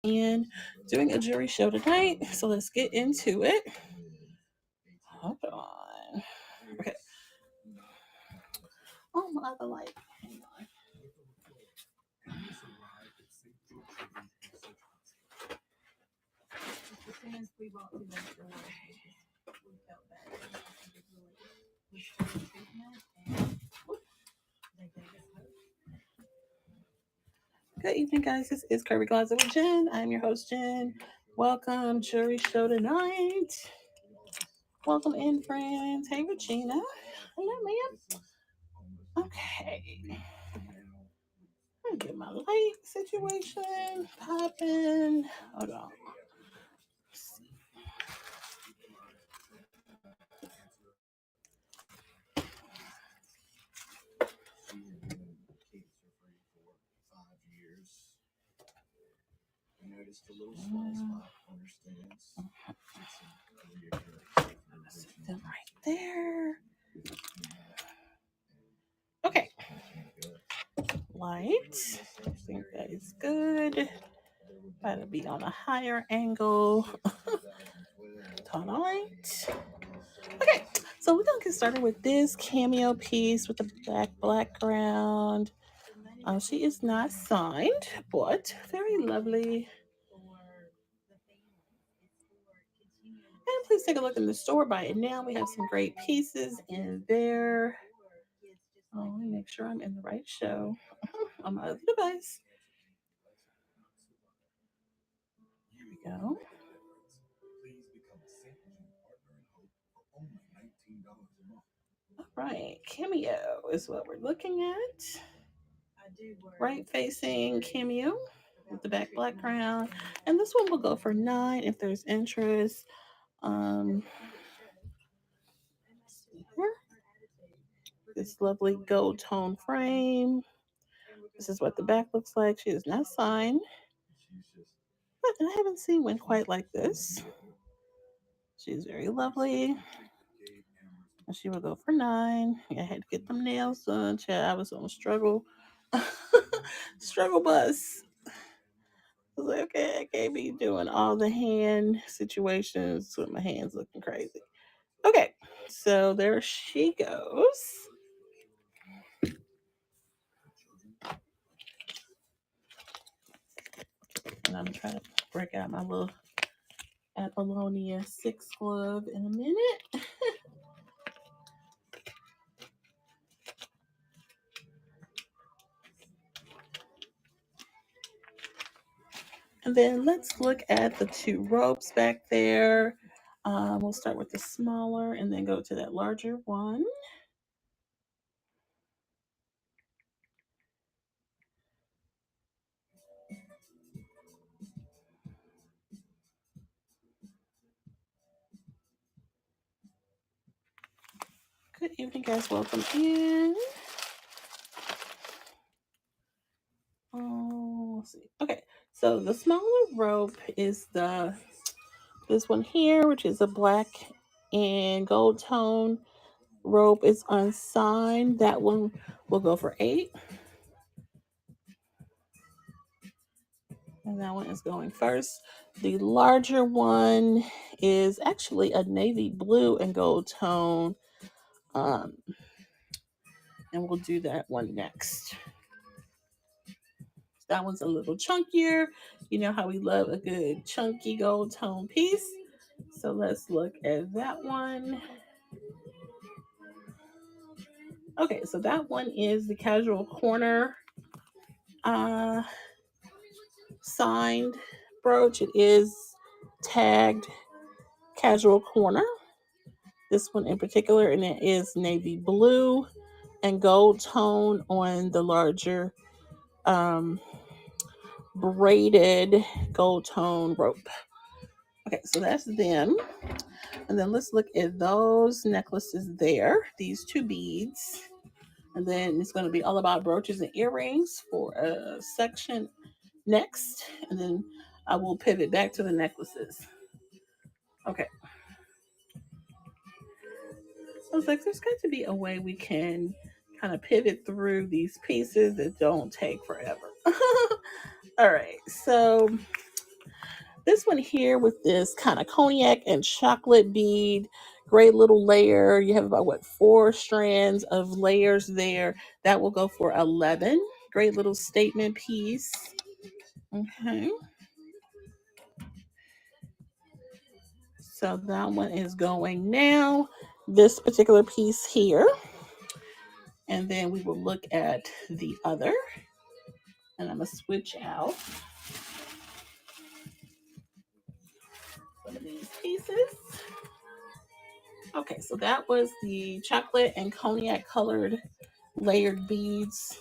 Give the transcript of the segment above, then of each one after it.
and doing a jury show tonight. So let's get into it. Hold on. Okay. Oh, my other light. Hang on. As soon as we walked through that door, we felt that it was treatment and they gave us hope. Good evening, guys. This is Curvy Closet with Jen. I'm your host, Jen. Welcome, jury show tonight. Welcome in, friends. Hey, Regina. Hello, ma'am. Okay. Let me get my light situation popping. Hold on. Sit them right there. Okay. Light. I think that is good. Gotta be on a higher angle. Light. Okay, so we're gonna get started with this cameo piece with the black background. She is not signed, but very lovely. And please take a look in the store, buy it now. We have some great pieces in there. Oh, let me make sure I'm in the right show on my other device. Here we go. All right, cameo is what we're looking at. Right facing cameo with the back background. And this one will go for $9 if there's interest. Here. This lovely gold tone frame. This is what the back looks like. She is not signed. But I haven't seen one quite like this. She's very lovely. And she will go for $9. I had to get them nails done. Child, I was on struggle. Struggle bus. I was like, okay, I can't be doing all the hand situations with my hands looking crazy. Okay, so there she goes. And I'm trying to break out my little Apollonia 6 glove in a minute. And then let's look at the two ropes back there. We'll start with the smaller and then go to that larger one. Good evening, guys. Welcome in. Oh, let's see. Okay, so the smaller rope is this one here, which is a black and gold tone rope. Is unsigned. That one will go for $8. And that one is going first. The larger one is actually a navy blue and gold tone. And we'll do that one next. That one's a little chunkier. You know how we love a good chunky gold tone piece. So let's look at that one. Okay, so that one is the casual corner signed brooch. It is tagged casual corner. This one in particular, and it is navy blue and gold tone on the larger braided gold tone rope. Okay, so that's them. And then let's look at those necklaces there, these two beads. And then it's going to be all about brooches and earrings for a section next. And then I will pivot back to the necklaces. Okay. I was like, there's got to be a way we can kind of pivot through these pieces that don't take forever. All right. So This one here with this kind of cognac and chocolate bead, great little layer. You have about what, 4 strands of layers there. That will go for 11. Great little statement piece. Okay. So that one is going now. This particular piece here. And then we will look at the other. And I'm going to switch out some of these pieces. Okay, so that was the chocolate and cognac colored layered beads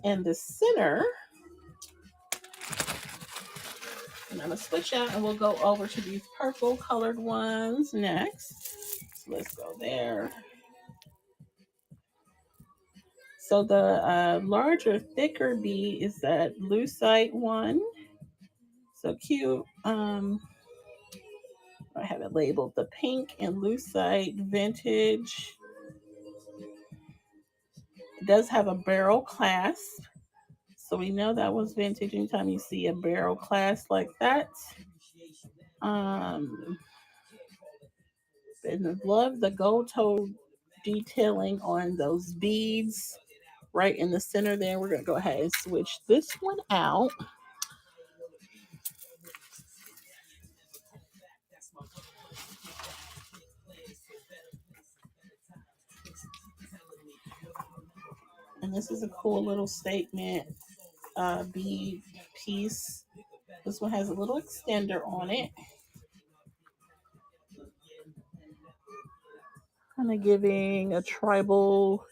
in the center. And I'm going to switch out and we'll go over to these purple colored ones next. So let's go there. So the larger, thicker bead is that lucite one. So cute. I have it labeled the pink and lucite vintage. It does have a barrel clasp. So we know that was vintage anytime you see a barrel clasp like that. And I love the gold toe detailing on those beads right in the center there. We're going to go ahead and switch this one out. And this is a cool little statement bead piece. This one has a little extender on it. Kind of giving a tribal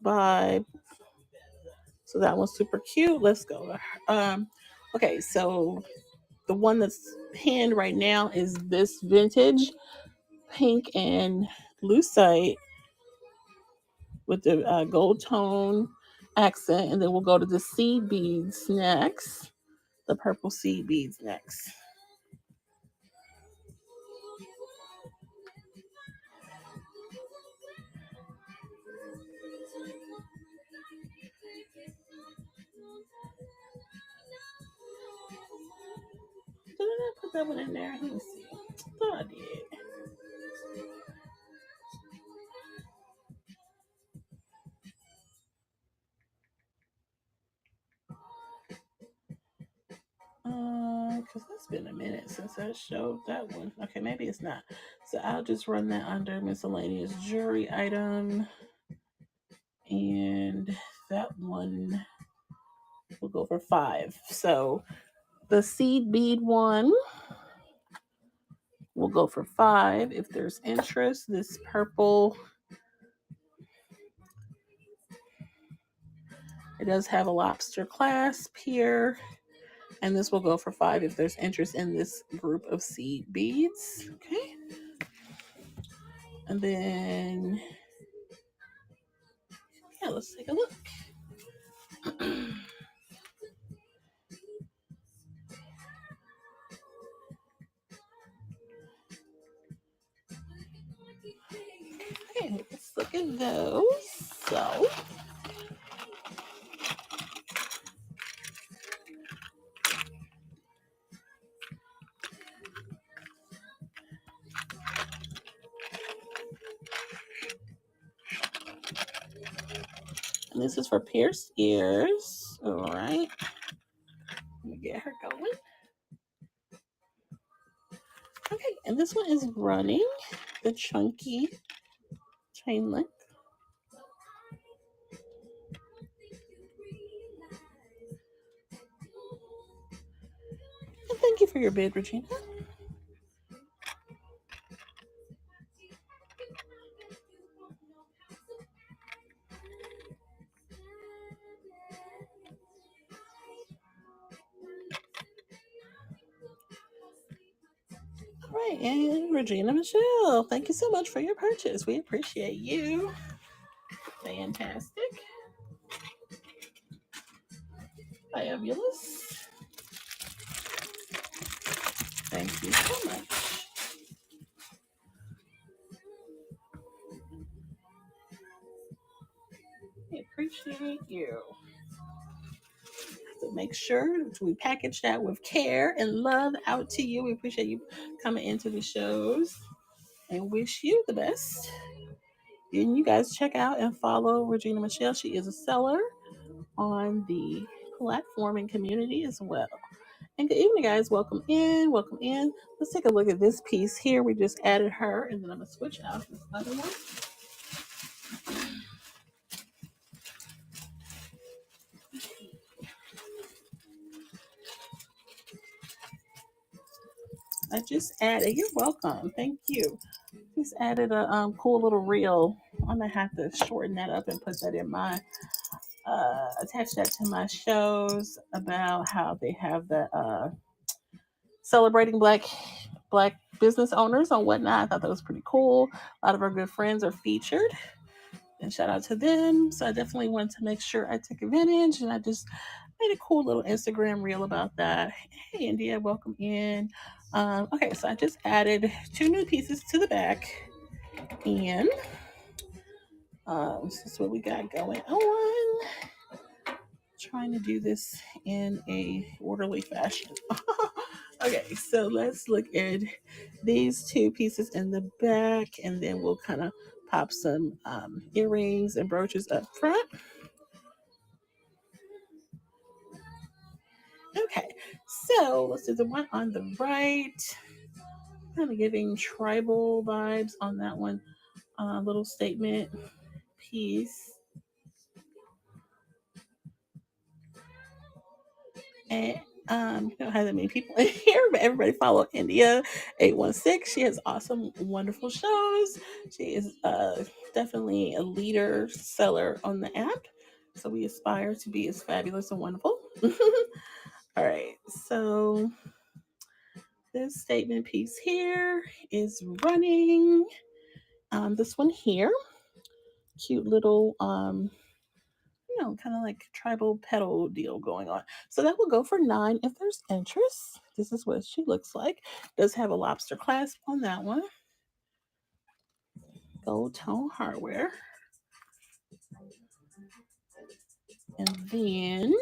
vibe. So that one's super cute. Let's go. Okay, so the one that's pinned right now is this vintage pink and lucite with the gold tone accent. And then we'll go to the seed beads next. The purple seed beads next. Did I not put that one in there? Let me see. I thought I did. Because it's been a minute since I showed that one. Okay, maybe it's not. So I'll just run that under miscellaneous jewelry item. And that one will go for 5. So the seed bead one will go for 5 if there's interest. This purple, it does have a lobster clasp here. And this will go for 5 if there's interest in this group of seed beads. Okay. And then, yeah, let's take a look. Okay, let's look at those. So, and this is for pierced ears. All right. Let me get her going. Okay, and this one is running the chunky chain link. And thank you for your bid, Regina. All right, and Regina Michelle, thank you so much for your purchase. We appreciate you. Fantastic. Fabulous. Thank you so much. We appreciate you. make sure we package that with care and love out to you. We appreciate you coming into the shows and wish you the best. And you guys check out and follow Regina Michelle. She is a seller on the platform and community as well. And good evening, guys. Welcome in. Welcome in. Let's take a look at this piece here. We just added her, and then I'm going to switch out this other one. I just added, you're welcome. Thank you. Just added a cool little reel. I'm going to have to shorten that up and put that in my, attach that to my shows about how they have the celebrating black business owners and whatnot. I thought that was pretty cool. A lot of our good friends are featured, and shout out to them. So I definitely wanted to make sure I took advantage, and I just made a cool little Instagram reel about that. Hey, India, welcome in. Okay, so I just added 2 new pieces to the back, and this is what we got going on. Trying to do this in a orderly fashion. Okay, so let's look at these 2 pieces in the back, and then we'll kind of pop some earrings and brooches up front. Okay, so let's do the one on the right. Kind of giving tribal vibes on that one. Little statement piece. And don't have that many people in here, but everybody follow India 816. She has awesome, wonderful shows. She is definitely a leader seller on the app. So we aspire to be as fabulous and wonderful. All right, so this statement piece here is running. This one here, cute little kind of like tribal petal deal going on. So that will go for 9 if there's interest. This is what she looks like. Does have a lobster clasp on that one. Gold tone hardware. And then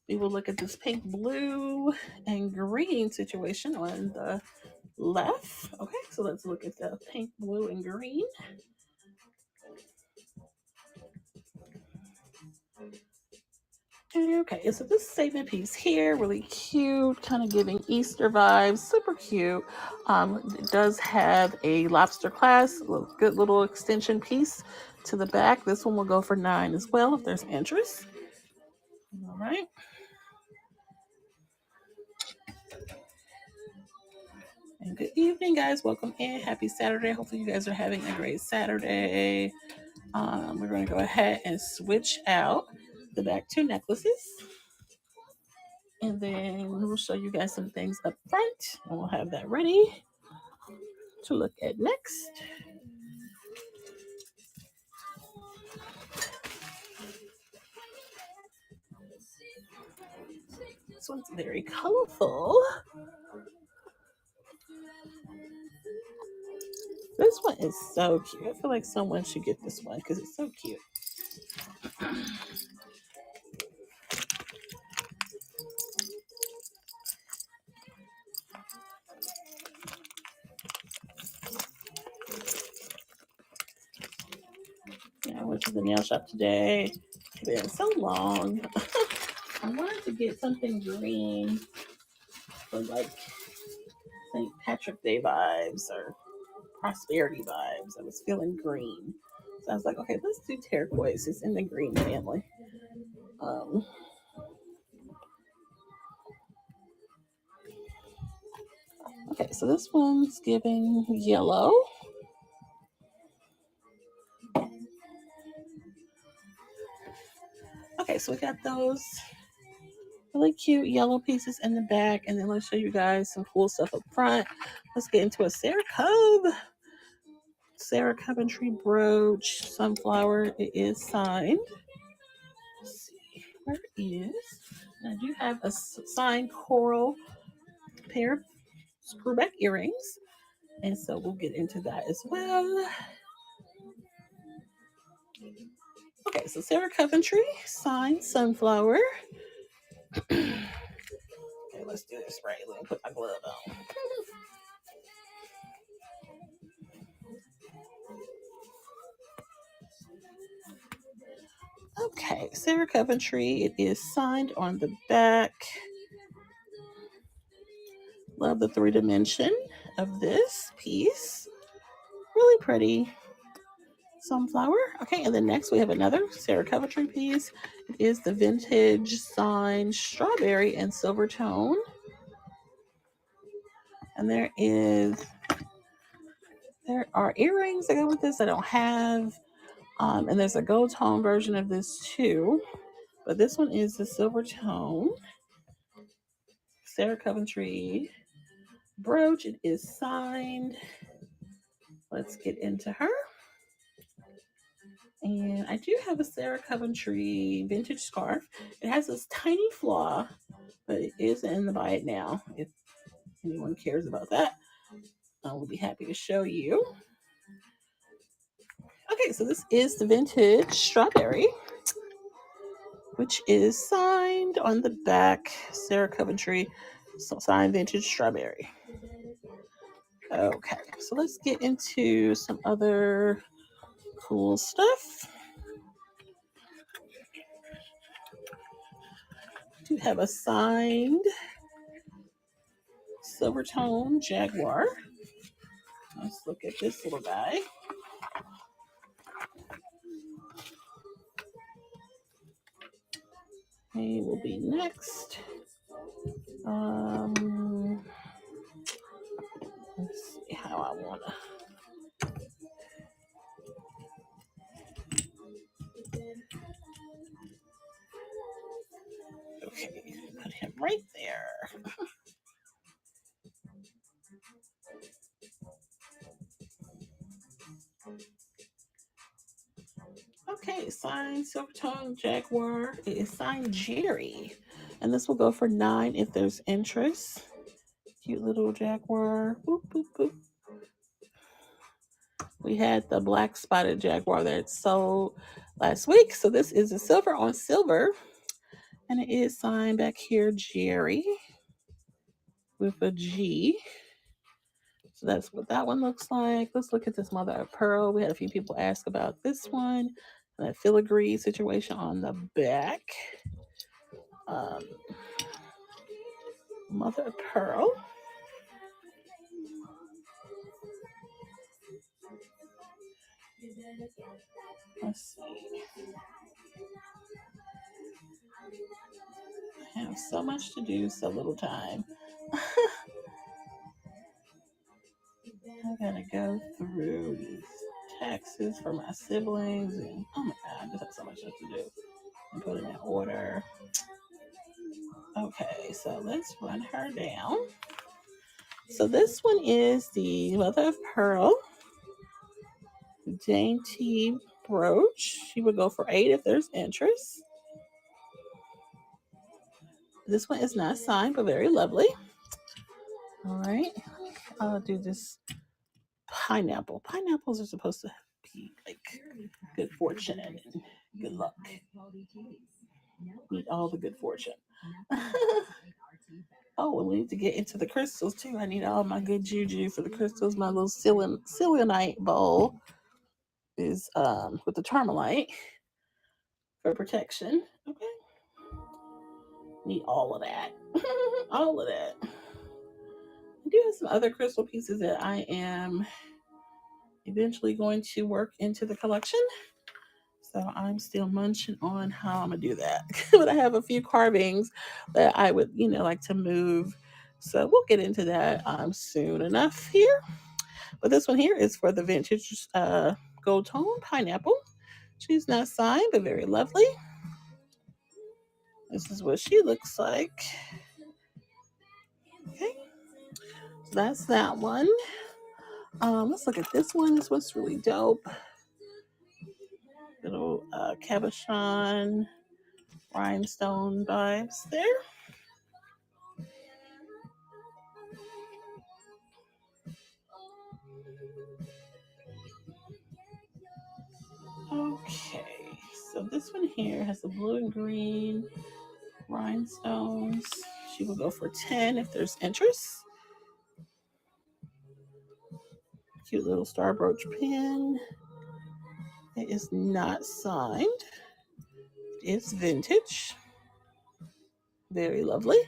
we will look at this pink, blue, and green situation on the left. Okay, so let's look at the pink, blue, and green. Okay, so this statement piece here, really cute, kind of giving Easter vibes, super cute. It does have a lobster clasp, a good little extension piece to the back. This one will go for 9 as well if there's interest. All right. And good evening, guys. Welcome in. Happy Saturday. Hopefully you guys are having a great Saturday. We're going to go ahead and switch out the back 2 necklaces. And then we'll show you guys some things up front, and we'll have that ready to look at next. This one's very colorful. This one is so cute. I feel like someone should get this one because it's so cute. Yeah, I went to the nail shop today. It's been so long. I wanted to get something green for like St. Patrick Day vibes or prosperity vibes. I was feeling green. So I was like, okay, let's do turquoise. It's in the green family. Okay, so this one's giving yellow. Okay, so we got those really cute yellow pieces in the back, and then let's show you guys some cool stuff up front. Let's get into a Sarah Coventry brooch, sunflower. It is signed. Let's see where it is. And I do have a signed coral pair of screwback earrings, and so we'll get into that as well. Okay, so Sarah Coventry signed sunflower. Okay, let's do this right. Let me put my glove on. Okay, Sarah Coventry. It is signed on the back. Love the 3 dimension of this piece. Really pretty. Sunflower. Okay, and then next we have another Sarah Coventry piece. It is the vintage signed strawberry and silver tone. And there are earrings that go with this I don't have. And there's a gold tone version of this too. But this one is the silver tone. Sarah Coventry brooch. It is signed. Let's get into her. And I do have a Sarah Coventry vintage scarf. It has this tiny flaw, but it is in the buy it now. If anyone cares about that, I will be happy to show you. Okay, so this is the vintage strawberry, which is signed on the back. Sarah Coventry, so signed vintage strawberry. Okay, so let's get into some other cool stuff. I do have a signed silver tone Jaguar. Let's look at this little guy. He will be next. Let's see how I want to. Okay, put him right there. Okay, signed silver tone Jaguar. It is signed Jerry. And this will go for 9 if there's interest. Cute little Jaguar. Boop, boop, boop. We had the black spotted Jaguar that sold last week. So this is a silver on silver. And it is signed back here Jerry with a G. So that's what that one looks like. Let's look at this mother of pearl. We had a few people ask about this one. That filigree situation on the back. Mother of pearl. Let's see. I have so much to do, so little time. I gotta go through these taxes for my siblings, and oh my god, I just have so much stuff to do. And put in that order. Okay, so let's run her down. So this one is the mother of pearl dainty brooch. She would go for 8 if there's interest. This one is not signed, but very lovely. All right, I'll do this pineapple. Pineapples are supposed to be like good fortune and good luck. Need all the good fortune. Oh, and we need to get into the crystals too. I need all my good juju for the crystals. My little selenite bowl is with the tourmaline for protection. Okay. Need all of that. All of that. I do have some other crystal pieces that I am eventually going to work into the collection. So I'm still munching on how I'm gonna do that. But I have a few carvings that I would, like to move. So we'll get into that soon enough here. But this one here is for the vintage gold tone pineapple. She's not signed, but very lovely. This is what she looks like. Okay, so that's that one. Let's look at this one. This one's really dope. Little cabochon rhinestone vibes there. Okay, so this one here has the blue and green rhinestones. She will go for 10 if there's interest. Cute little star brooch pin. It is not signed. It's vintage. Very lovely.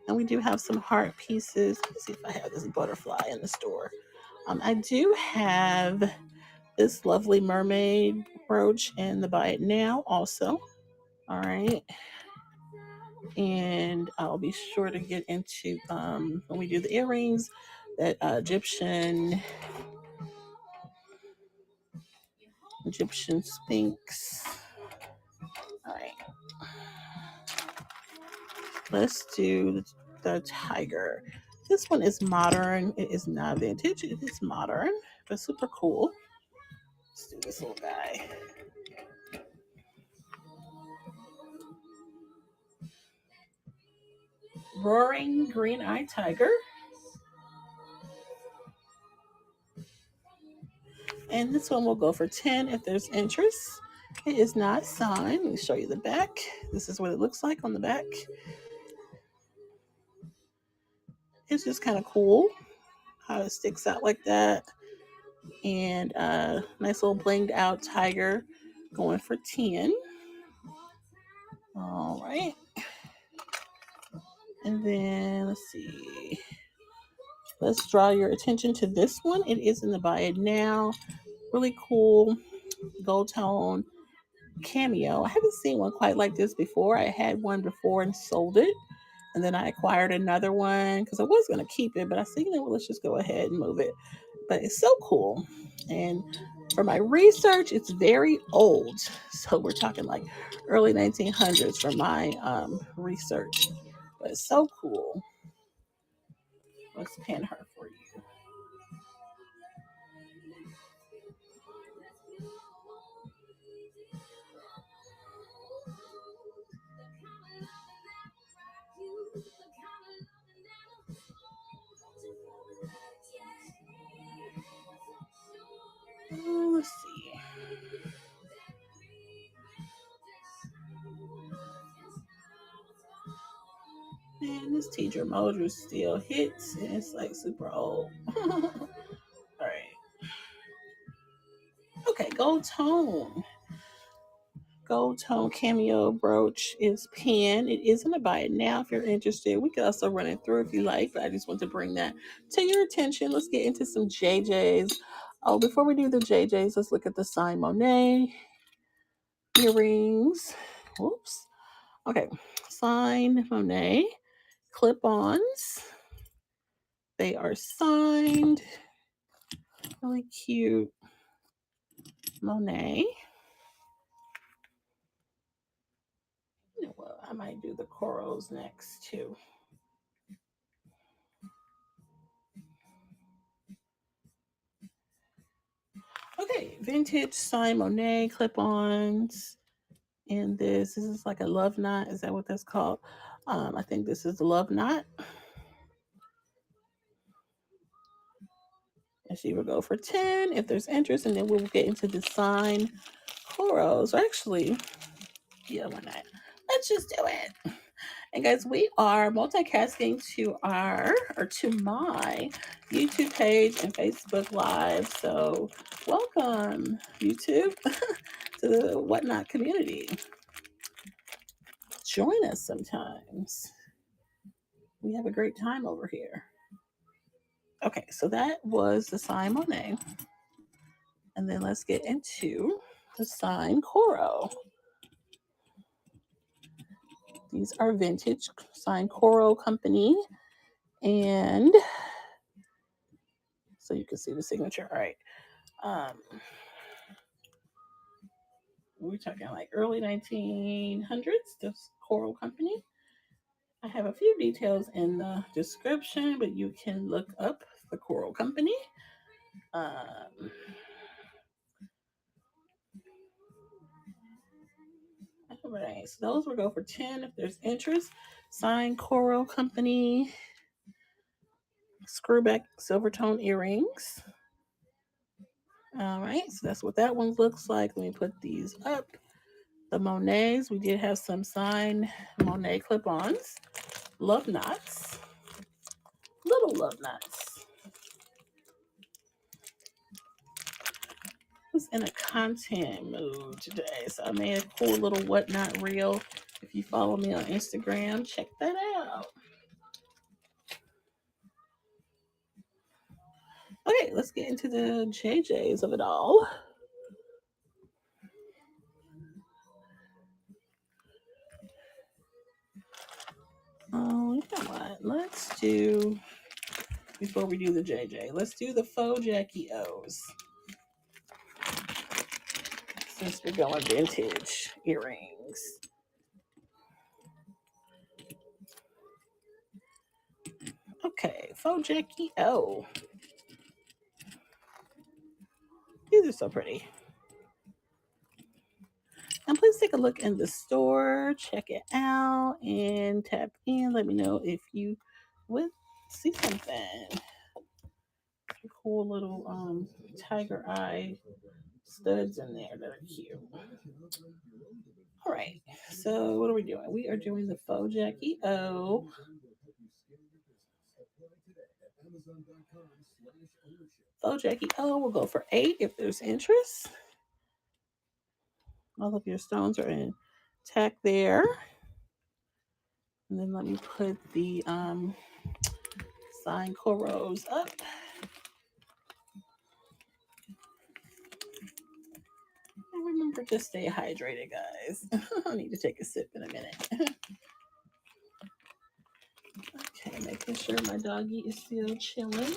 And we do have some heart pieces. Let's see if I have this butterfly in the store. I do have this lovely mermaid brooch in the buy it now also. All right. And I'll be sure to get into when we do the earrings, that Egyptian Sphinx. All right. Let's do the tiger. This one is modern. It is not vintage. It is modern, but super cool. Let's do this little guy. Roaring green-eyed tiger. And this one will go for 10 if there's interest. It is not signed. Let me show you the back. This is what it looks like on the back. It's just kind of cool how it sticks out like that. And nice little blinged out tiger going for 10. All right. And then let's see. Let's draw your attention to this one. It is in the buy it now. Really cool gold tone cameo. I haven't seen one quite like this before. I had one before and sold it. And then I acquired another one because I was going to keep it, but I said, well, let's just go ahead and move it. But it's so cool. And for my research, it's very old. So we're talking like early 1900s for my research. But it's so cool. Let's pin her for you. Let's see. Man, this teacher Mojo still hits, and it's like super old. All right. Okay, gold tone. Gold tone cameo brooch is pin. It is in a buy it now if you're interested. We could also run it through if you like, but I just want to bring that to your attention. Let's get into some JJs. Oh, before we do the JJs, let's look at the Simon Monet earrings. Whoops. Okay, Simon Monet clip-ons. They are signed. Really cute Monet. You know what? I might do the corals next too. Okay, vintage Simon Monet clip-ons. And this is like a love knot. Is that what that's called? I think this is the love knot. And she will go for 10 if there's interest, and then we'll get into the sign corals. Or actually, yeah, why not? Let's just do it. And guys, we are multicasting to my YouTube page and Facebook Live. So welcome, YouTube, to the Whatnot community. Join us sometimes. We have a great time over here. Okay, so that was the sign Monet. And then let's get into the sign Coro. These are vintage sign Coro company. And so you can see the signature. All right. We're talking like early 1900s, this Coro company. I have a few details in the description, but you can look up the Coro company. All right, so those will go for 10 if there's interest. Signed Coro company. Screwback silver tone earrings. All right, so that's what that one looks like. Let me put these up. The Monets, we did have some signed Monet clip-ons. Love knots. Little love knots. I was in a content mood today, so I made a cool little whatnot reel. If you follow me on Instagram, check that out. Okay, let's get into the JJs of it all. Oh, you know what? Let's do, before we do the JJ, let's do the faux Jackie O's. Since we're going vintage earrings. Okay, faux Jackie O. These are so pretty. And please take a look in the store, check it out, and tap in. Let me know if you would see something. Cool little tiger eye studs in there that are cute. All right, so what are we doing? We are doing the faux Jackie O. Faux Jackie O will go for 8 if there's interest. All of your stones are intact there. And then let me put the signed corals up. And remember to stay hydrated, guys. I need to take a sip in a minute. Okay, making sure my doggy is still chilling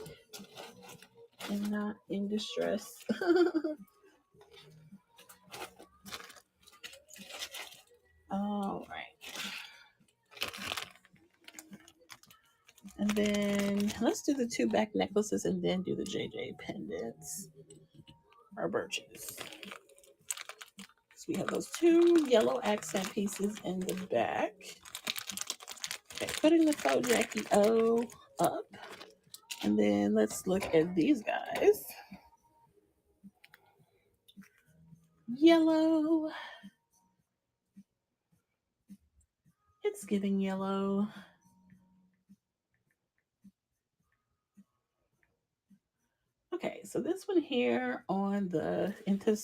and not in distress. All right. And then let's do the 2 back necklaces and then do the JJ pendants or birches. So we have those 2 yellow accent pieces in the back. Okay, putting the faux Jackie O up. And then let's look at these guys. Yellow. It's giving yellow. Okay, so this one here on the in the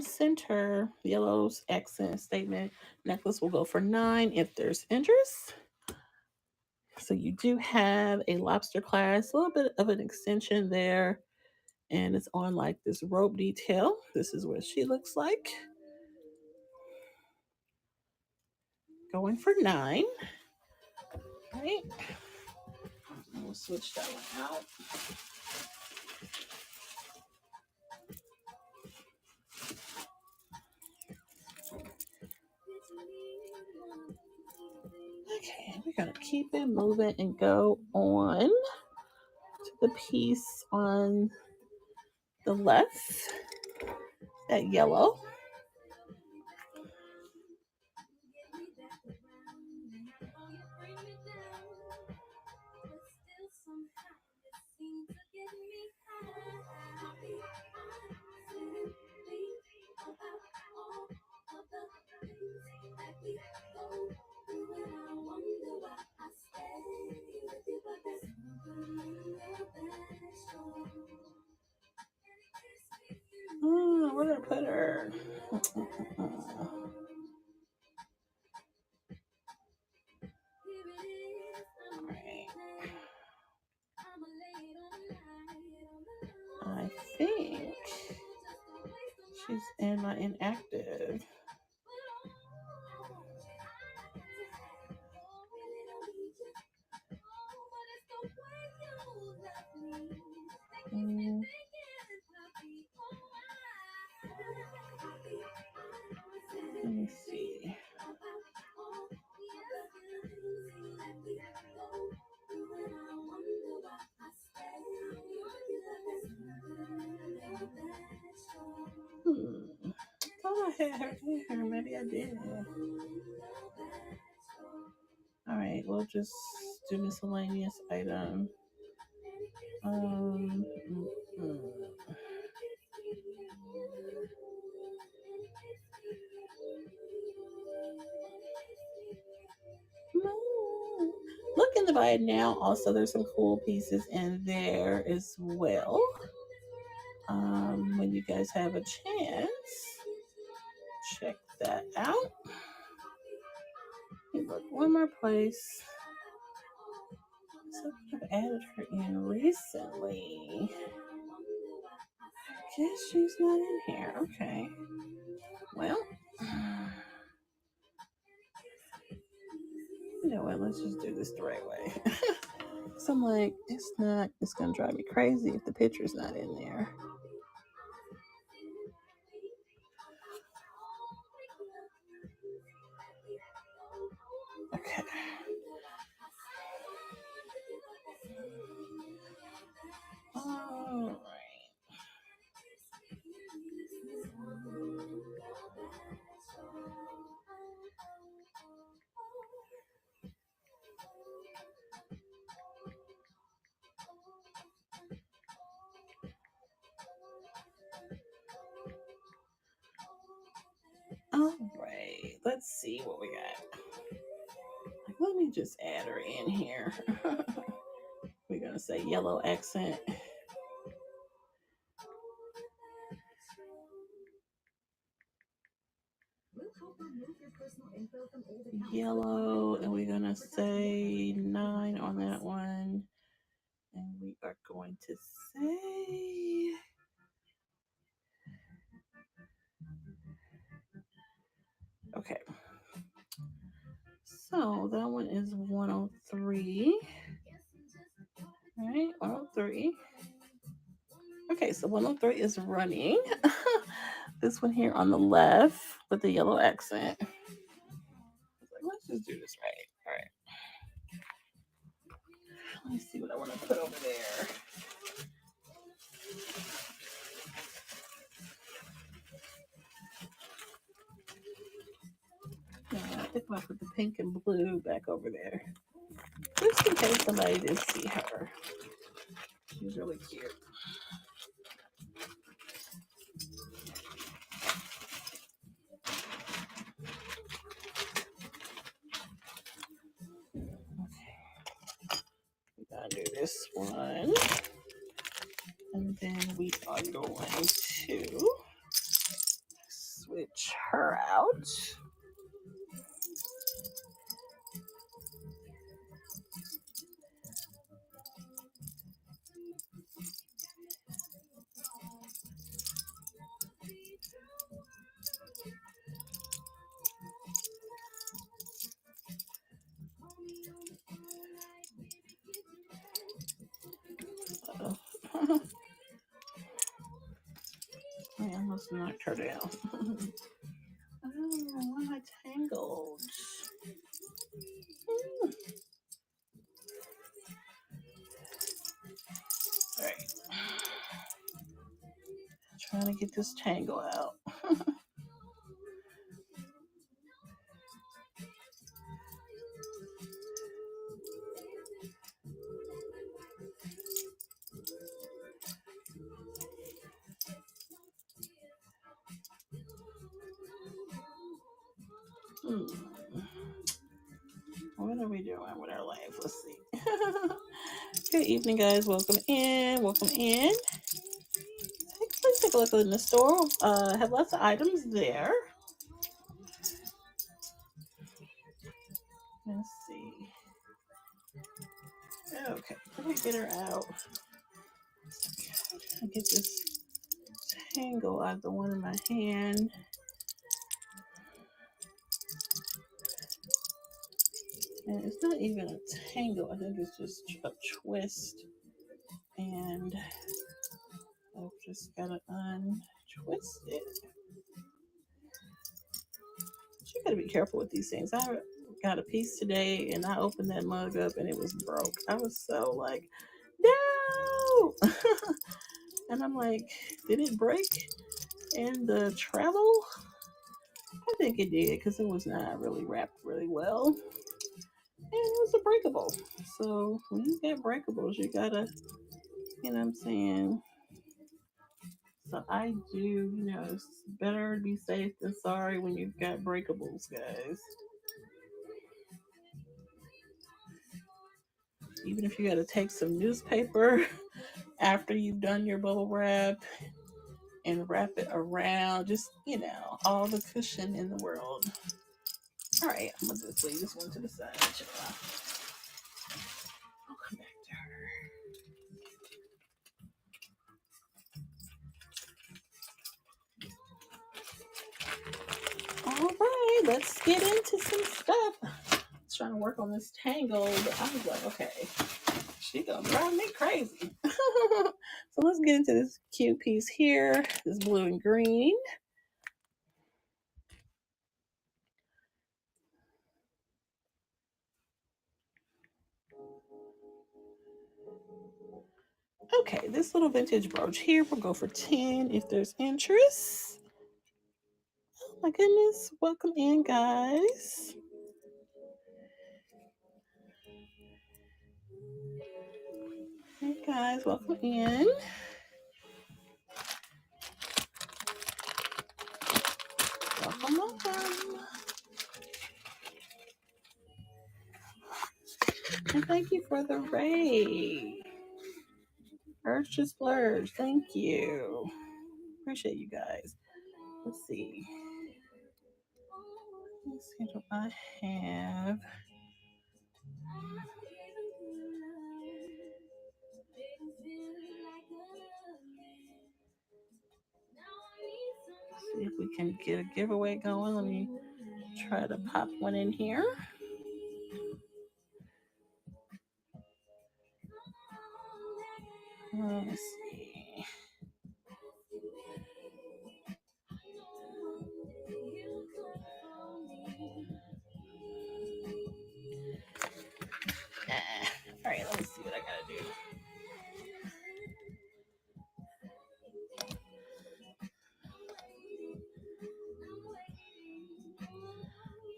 center, yellow's accent statement necklace will go for 9 if there's interest. So you do have a lobster clasp, a little bit of an extension there, and it's on like this rope detail. This is what she looks like. Going for 9. Right. We'll switch that one out. Okay, we're gonna keep it moving and go on to the piece on the left, that yellow. Oh, where did I put her? I think she's in my inactive. Let me see. Thought I had her in here. Maybe I did. All right, we'll just do miscellaneous item. to buy it now. Also, there's some cool pieces in there as well. When you guys have a chance, check that out. Look, one more place. So I've added her in recently. Guess she's not in here. Okay. Well, you know what? Let's just do this the right way. So I'm like, it's gonna drive me crazy if the picture's not in there. Okay. All right. All right. Let's see what we got. Let me just add her in here. We're gonna say yellow accent. Yellow, and we're gonna say 9 on that one. And we are going to say okay. So that one is 103. All right, 103. Okay, so 103 is running. This one here on the left with the yellow accent. Let's just do this right. All right. Let me see what I want to put over there. I think I'll put the pink and blue back over there. Just in case somebody did see her. She's really cute. Okay. We gotta do this one. And then we are going to switch her out. I almost knocked her down. Oh, why am I tangled? All right. Trying to get this tangle out. What are we doing with our life? Let's see. Good evening, guys. Welcome in. Welcome in. Let's take a look in the store. Have lots of items there. Let's see. Okay, let me get her out. I get this tangle out of the one in my hand. And it's not even a tangle. I think it's just a twist. And I've just got to untwist it. You got to be careful with these things. I got a piece today and I opened that mug up and it was broke. I was so like, no! And I'm like, did it break in the travel? I think it did because it was not really wrapped really well. And it was a breakable. So when you get breakables, you gotta, you know what I'm saying? So I do, it's better to be safe than sorry when you've got breakables, guys. Even if you got to take some newspaper after you've done your bubble wrap and wrap it around, just, all the cushion in the world. All right, I'm going to just leave this one to the side. I'll come back to her. All right, let's get into some stuff. I was trying to work on this tangle, but I was like, okay, she gonna drive me crazy. So let's get into this cute piece here, this blue and green. Okay, this little vintage brooch here will go for 10 if there's interest. Oh my goodness, welcome in, guys. Hey guys, welcome in. Welcome, welcome. And thank you for the raid. Urge to splurge. Thank you. Appreciate you guys. Let's see. Let's see what I have. See if we can get a giveaway going. Let me try to pop one in here. Let's see. All right, let's see what I gotta do.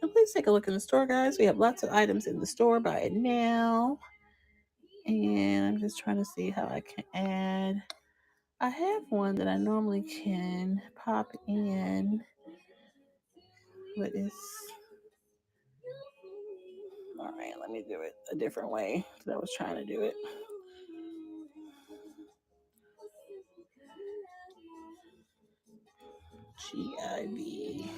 And please take a look in the store, guys. We have lots of items in the store. Buy it now. And I'm just trying to see how I can add. I have one that I normally can pop in, but it's all right. Let me do it a different way because I was trying to do it. GIB.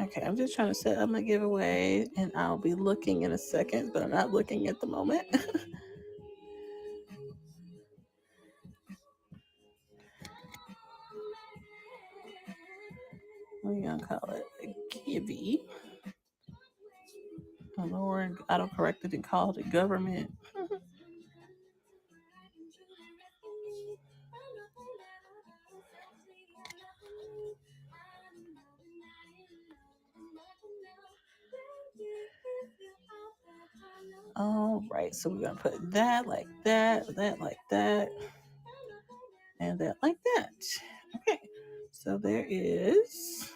Okay, I'm just trying to set up my giveaway, and I'll be looking in a second, but I'm not looking at the moment. We're gonna call it a givey. Oh Lord, autocorrected and called it government. All right, so we're gonna put that like that, that like that, and that like that. Okay, so there is.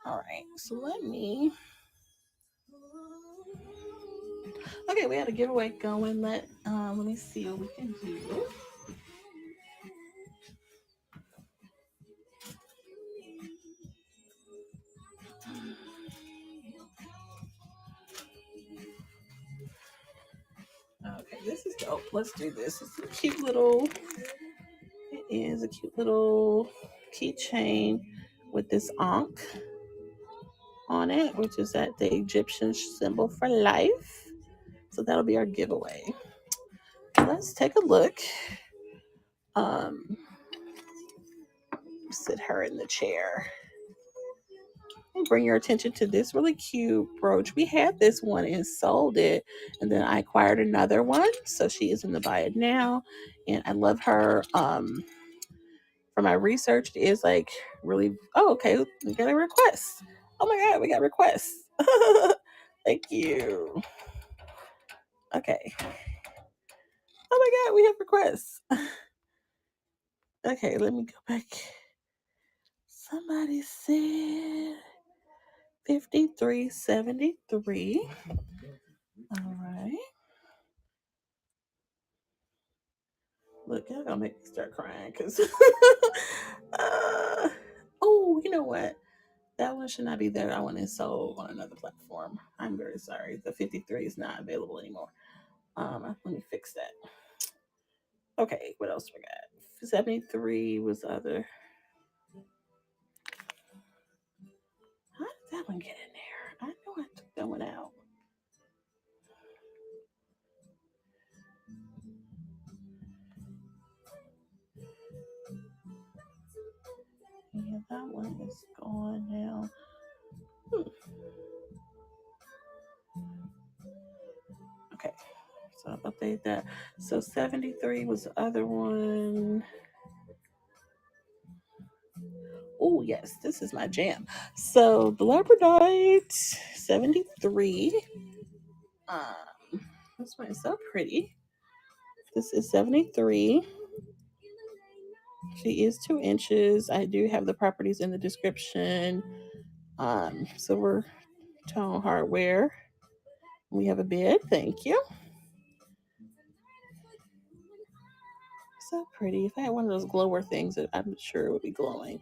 All right, so let me. Okay, we had a giveaway going. Let me see what we can do. Okay, this is dope. Let's do this. It's a cute little. It is a cute little keychain with this ankh on it, which is that the Egyptian symbol for life. So that'll be our giveaway. Let's take a look. Sit her in the chair. And bring your attention to this really cute brooch. We had this one and sold it, and then I acquired another one. So she is in the buy it now, and I love her. For my research, it is like really. Oh, okay. We got a request. Oh my god, we got requests. Thank you. Okay. Oh my god, we have requests. Okay, let me go back. Somebody said 5373. All right. Look, y'all gonna make me start crying because. Oh, you know what? That one should not be there. That one is sold on another platform. I'm very sorry. The 53 is not available anymore. Let me fix that. Okay, what else we got? 73 was the other. How did that one get in there? I know I took that one out. Yeah, that one is gone now. Okay, so I'll update that. So 73 was the other one. Oh, yes, this is my jam. So the Labradorite 73. This one is so pretty. This is 73. She is 2 inches. I do have the properties in the description. Silver tone hardware. We have a bed. Thank you. So pretty. If I had one of those glower things, I'm sure it would be glowing.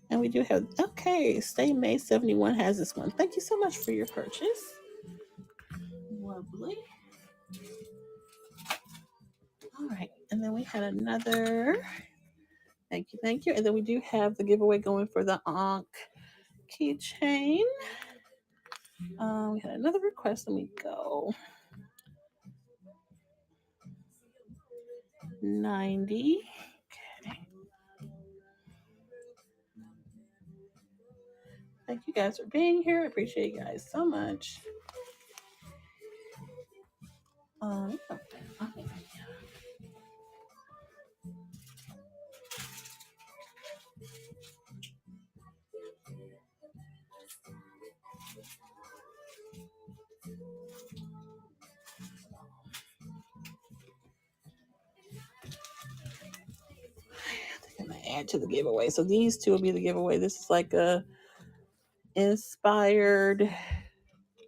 And we do have, okay, Stay May 71 has this one. Thank you so much for your purchase. Lovely. All right. And then we had another. Thank you. Thank you. And then we do have the giveaway going for the Ankh keychain. We had another request. Let me go. 90. Okay. Thank you guys for being here. I appreciate you guys so much. I'm gonna add to the giveaway. So these two will be the giveaway. This is like a inspired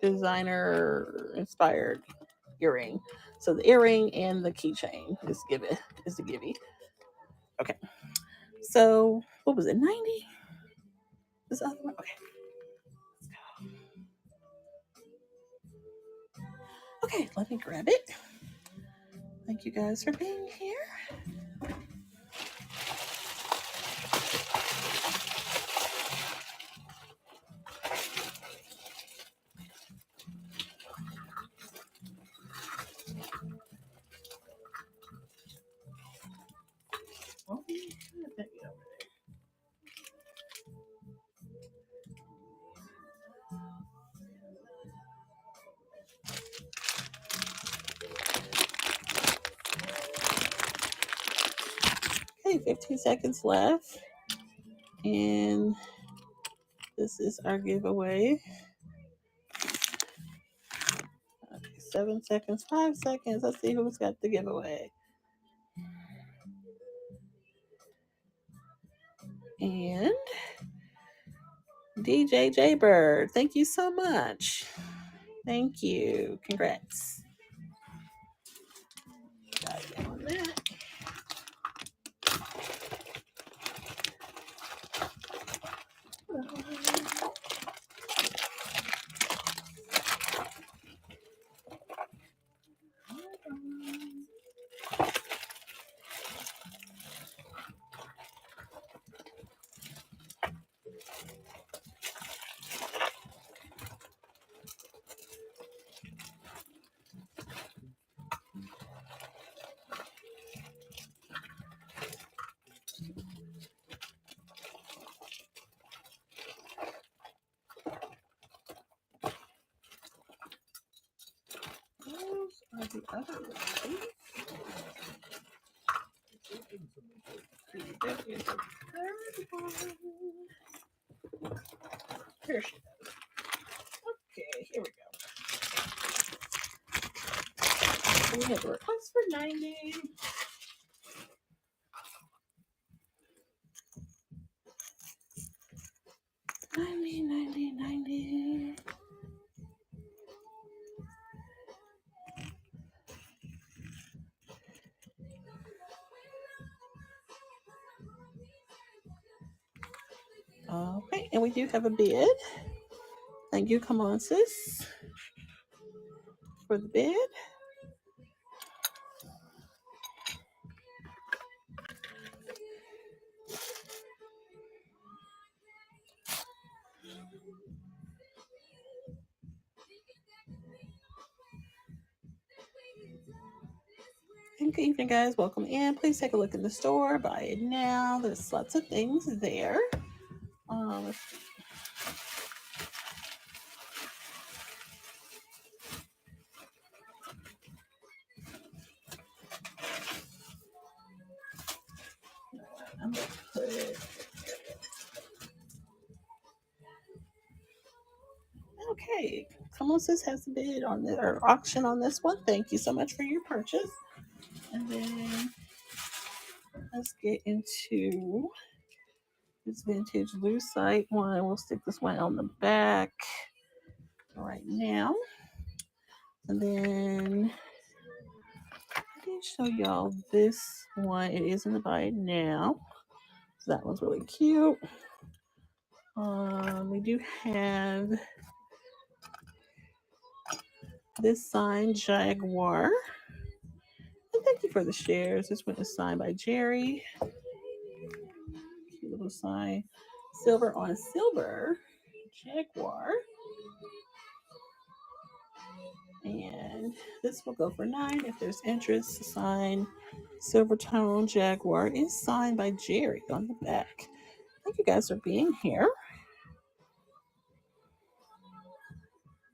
designer inspired earring. So the earring and the keychain is the givey. Okay. So what was it? 90? This other one? Okay. Okay, let me grab it. Thank you guys for being here. Okay, 15 seconds left. And this is our giveaway. Okay, 7 seconds, 5 seconds. Let's see who's got the giveaway. And DJ Jaybird, thank you so much. Thank you. Congrats. Got it on that. Those are the other ones. Here she goes. Okay, here we go. We have a request for 90. 90. Okay, and we do have a bid. Thank you. Come on, sis, for the bid. And good evening, guys. Welcome in. Please take a look in the store. Buy it now. There's lots of things there. Let's see. I'm gonna put it. Okay, come on, sis has a bid on the or auction on this one. Thank you so much for your purchase. And then let's get into this vintage lucite one. We'll stick this one on the back right now. And then I didn't show y'all this one. It is in the buy it now. So that one's really cute. We do have this signed Jaguar. And thank you for the shares. This one is signed by Jerry. Cute little sign. Silver on silver Jaguar. And this will go for $9 if there's interest. Signed silver tone Jaguar is signed by Jerry on the back. Thank you guys for being here.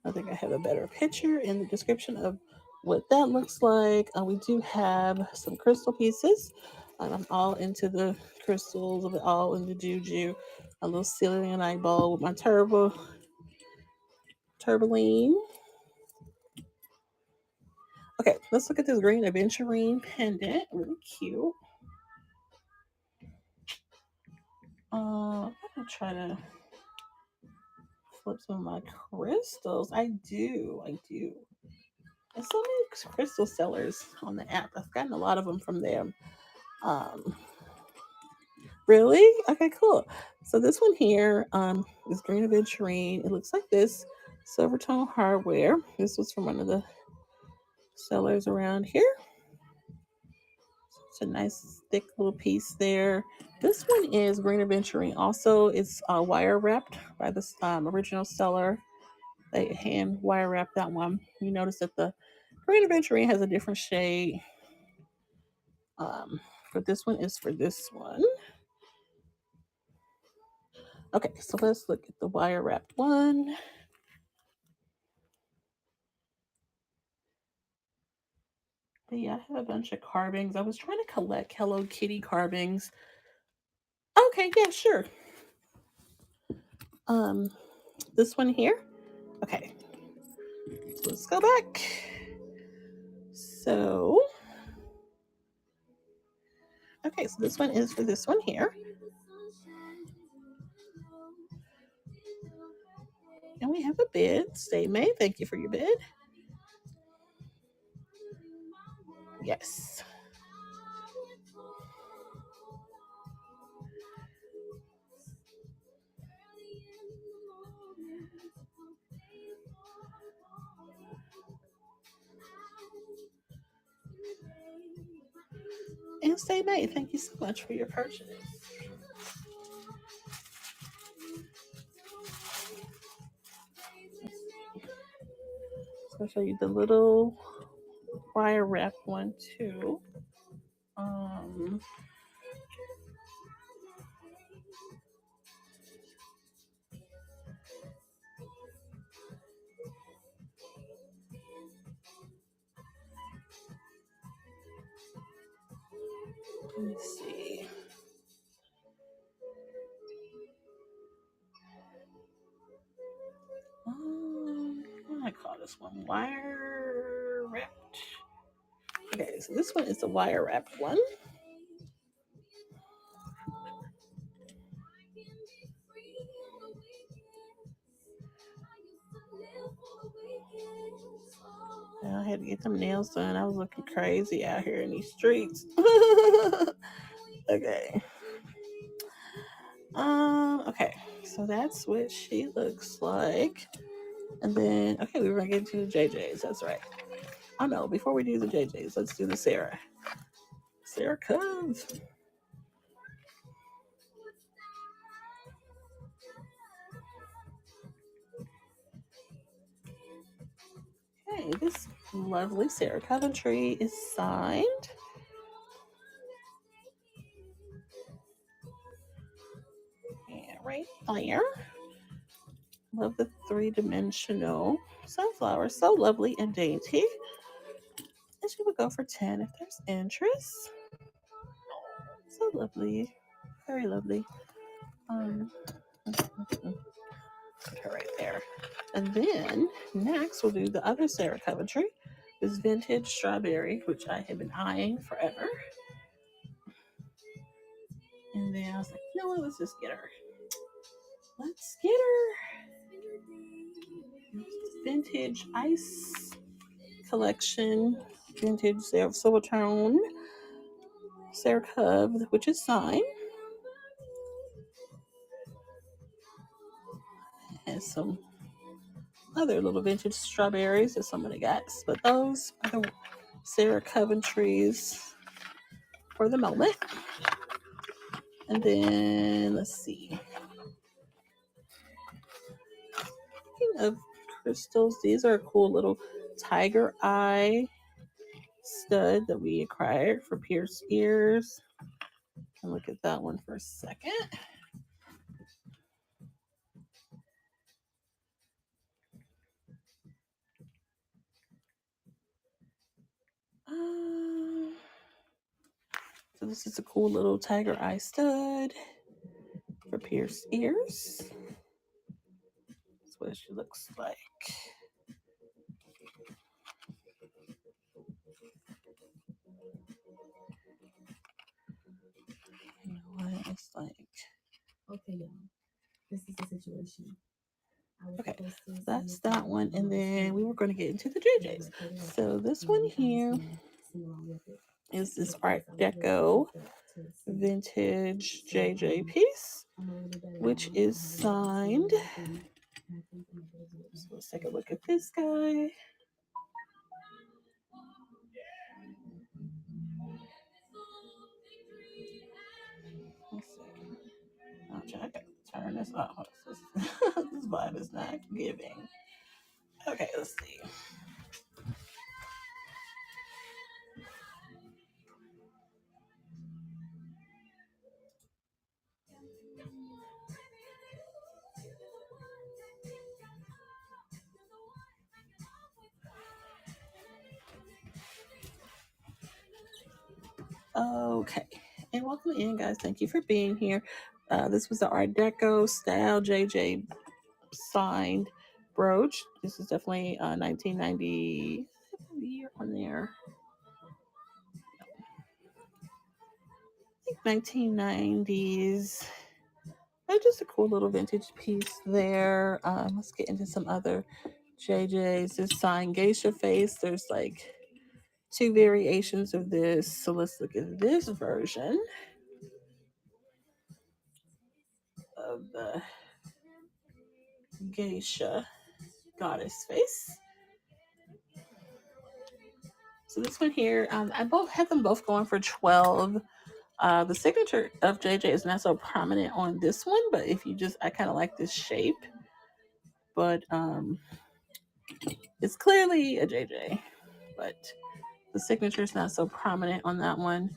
I think I have a better picture in the description of what that looks like. We do have some crystal pieces. I'm all into the crystals, I'm all in the juju. A little selenite bowl with my turbaline. Okay, let's look at this green aventurine pendant. Really cute. I'm gonna try to flip some of my crystals. I do. There's so many crystal sellers on the app. I've gotten a lot of them from them. Really? Okay, cool. So this one here is green aventurine. It looks like this. Silver tone hardware. This was from one of the sellers around here. It's a nice thick little piece there. This one is green aventurine. Also, it's wire wrapped by the original seller. They hand wire wrapped that one. You notice that the green aventurine has a different shade. But this one is for this one. Okay, so let's look at the wire wrapped one. But yeah, I have a bunch of carvings. I was trying to collect Hello Kitty carvings. Okay, yeah, sure. This one here. Okay, so let's go back. So, okay, so this one is for this one here. And we have a bid. Stay May, thank you for your bid. Yes. And Stay May, thank you so much for your purchase. So I'll show you the little wire wrap one too. Let me see. What do I call this one? Wire wrapped. Okay, so this one is the wire wrapped one. I had to get them nails done. I was looking crazy out here in these streets. Okay. Okay, so that's what she looks like. And then, okay, we were gonna get into the JJs. That's right. Oh no, before we do the JJs, let's do the Sarah. Sarah Cove. Okay, this lovely Sarah Coventry is signed. And right there. Love the three-dimensional sunflower. So lovely and dainty. And she would go for 10 if there's interest. So lovely. Very lovely. Put her right there. And then next we'll do the other Sarah Coventry. This vintage strawberry, which I have been eyeing forever. And then I was like, you know what, let's just get her. Let's get her. Vintage ice collection. Vintage silver tone. Sarah Cove, which is signed. And some other little vintage strawberries that somebody got. But those are the Sarah Coventries for the moment. And then let's see. Speaking of crystals, these are a cool little tiger eye stud that we acquired for pierced ears. Can look at that one for a second. So this is a cool little tiger eye stud for pierced ears. That's what she looks like. You know what? It's like, okay, y'all. This is the situation. Okay, that's that one. And then we were going to get into the JJs. So this one here is this Art Deco vintage JJ piece, which is signed. So let's take a look at this guy. Let's see. Oh, I got to turn this off. This vibe is not giving. Okay, let's see. Okay, and welcome in, guys. Thank you for being here. This was the Art Deco style JJ signed brooch. This is definitely 1990 year on there. I think 1990s. Just a cool little vintage piece there. Let's get into some other JJs. This signed geisha face. There's like two variations of this. So let's look at this version of the geisha goddess face. So this one here, I both had them both going for 12. The signature of JJ is not so prominent on this one, but if you just, I kind of like this shape. But it's clearly a JJ, but the signature is not so prominent on that one.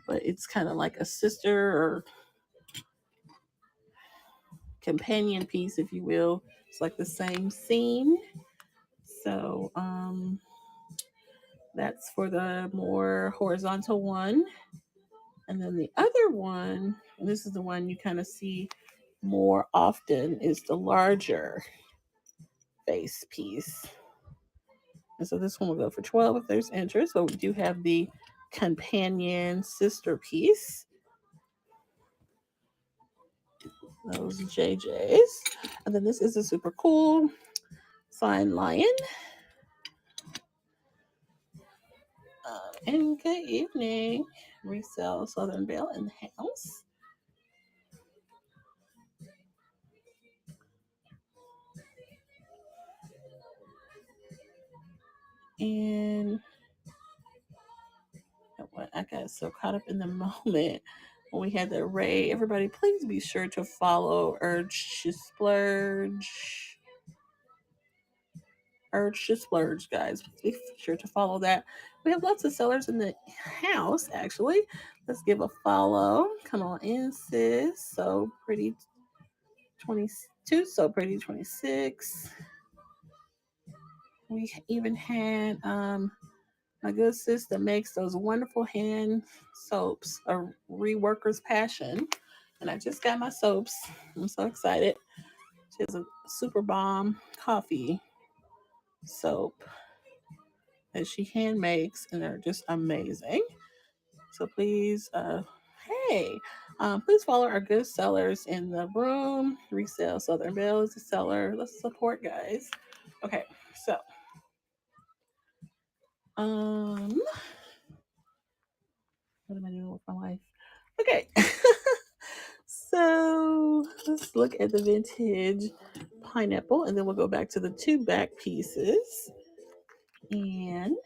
But it's kind of like a sister or companion piece, if you will. It's like the same scene. So that's for the more horizontal one. And then the other one, and this is the one you kind of see more often, is the larger face piece. And so this one will go for 12 if there's interest. But we do have the companion sister piece. Those JJs. And then this is a super cool fine lion. And good evening. Resell Southern Belle in the house. And what I got so caught up in the moment when we had the array. Everybody, please be sure to follow Urge to Splurge. Urge to Splurge, guys. Please be sure to follow that. We have lots of sellers in the house, actually. Let's give a follow. Come on in, sis. So pretty 22, so pretty 26. We even had my good sis that makes those wonderful hand soaps, a reworker's passion. And I just got my soaps. I'm so excited. She has a super bomb coffee soap that she hand makes, and they're just amazing. So please, please follow our good sellers in the room. Resale Southern Belle is a seller. Let's support, guys. Okay, so what am I doing with my life? Okay. So let's look at the vintage pineapple, and then we'll go back to the two back pieces. And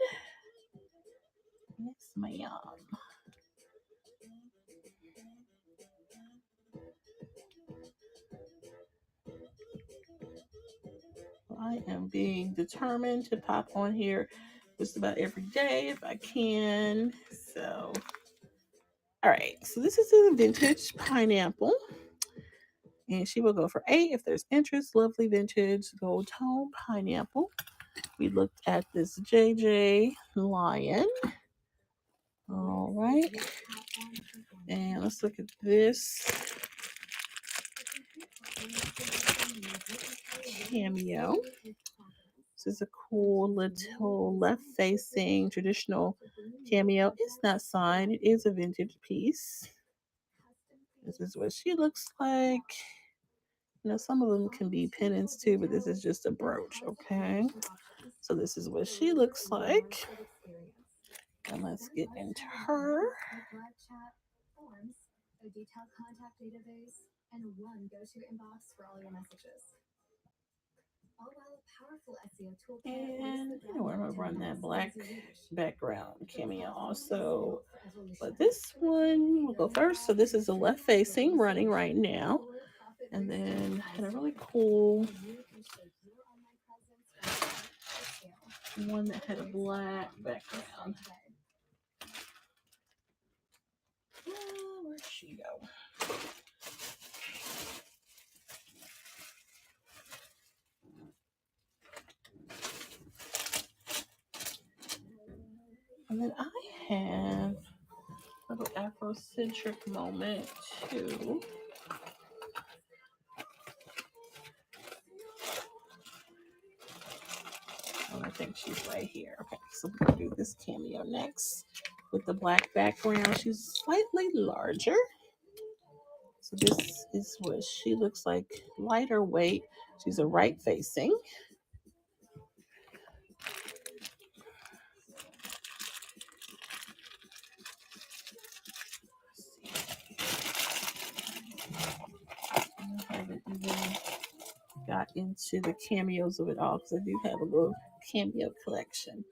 yes, ma'am. I am being determined to pop on here just about every day if I can. So, all right. So this is a vintage pineapple, and she will go for 8 if there's interest. Lovely vintage gold tone pineapple. We looked at this JJ Lion. All right. And let's look at this cameo. This is a cool little left facing traditional cameo. It's not signed, it is a vintage piece. This is what she looks like. You know, some of them can be pendants too, but this is just a brooch, okay? So this is what she looks like. And let's get into her. A detailed contact database, and one go-to inbox for all your messages. And you know, I'm gonna run that black background cameo also. But this one will go first. So this is a left facing running right now. And then I had a really cool one that had a black background. Where'd she go? And then I have a little Afrocentric moment too. Oh, I think she's right here. Okay, so we're gonna do this cameo next with the black background. She's slightly larger. So this is what she looks like, lighter weight. She's a right facing. I haven't even got into the cameos of it all because I do have a little cameo collection.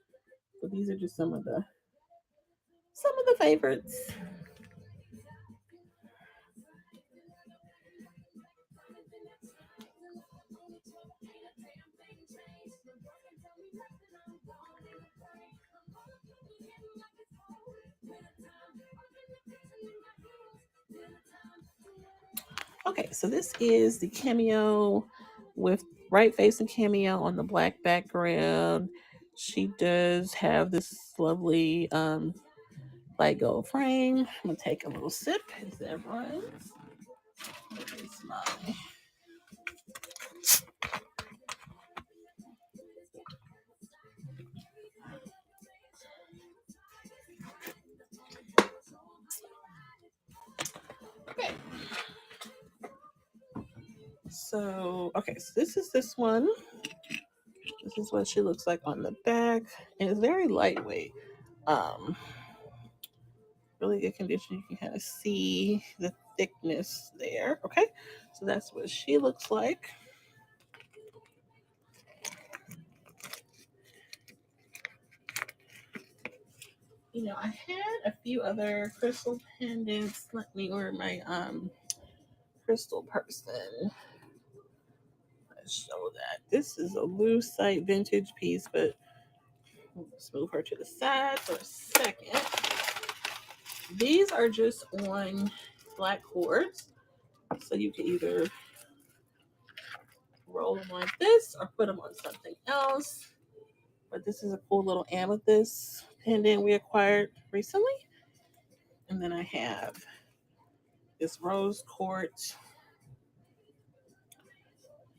But these are just some of the favorites. Okay, so this is the cameo with right facing cameo on the black background. She does have this lovely light gold frame. I'm gonna take a little sip as that runs. Okay. So this is this one. This is what she looks like on the back, and it's very lightweight. Really good condition. You can kind of see the thickness there. Okay, so that's what she looks like. I had a few other crystal pendants. Let me order my crystal person. Let's show that. This is a lucite vintage piece, but let's move her to the side for a second. These are just on black cords, so you can either roll them like this or put them on something else. But this is a cool little amethyst pendant we acquired recently. And then I have this rose quartz.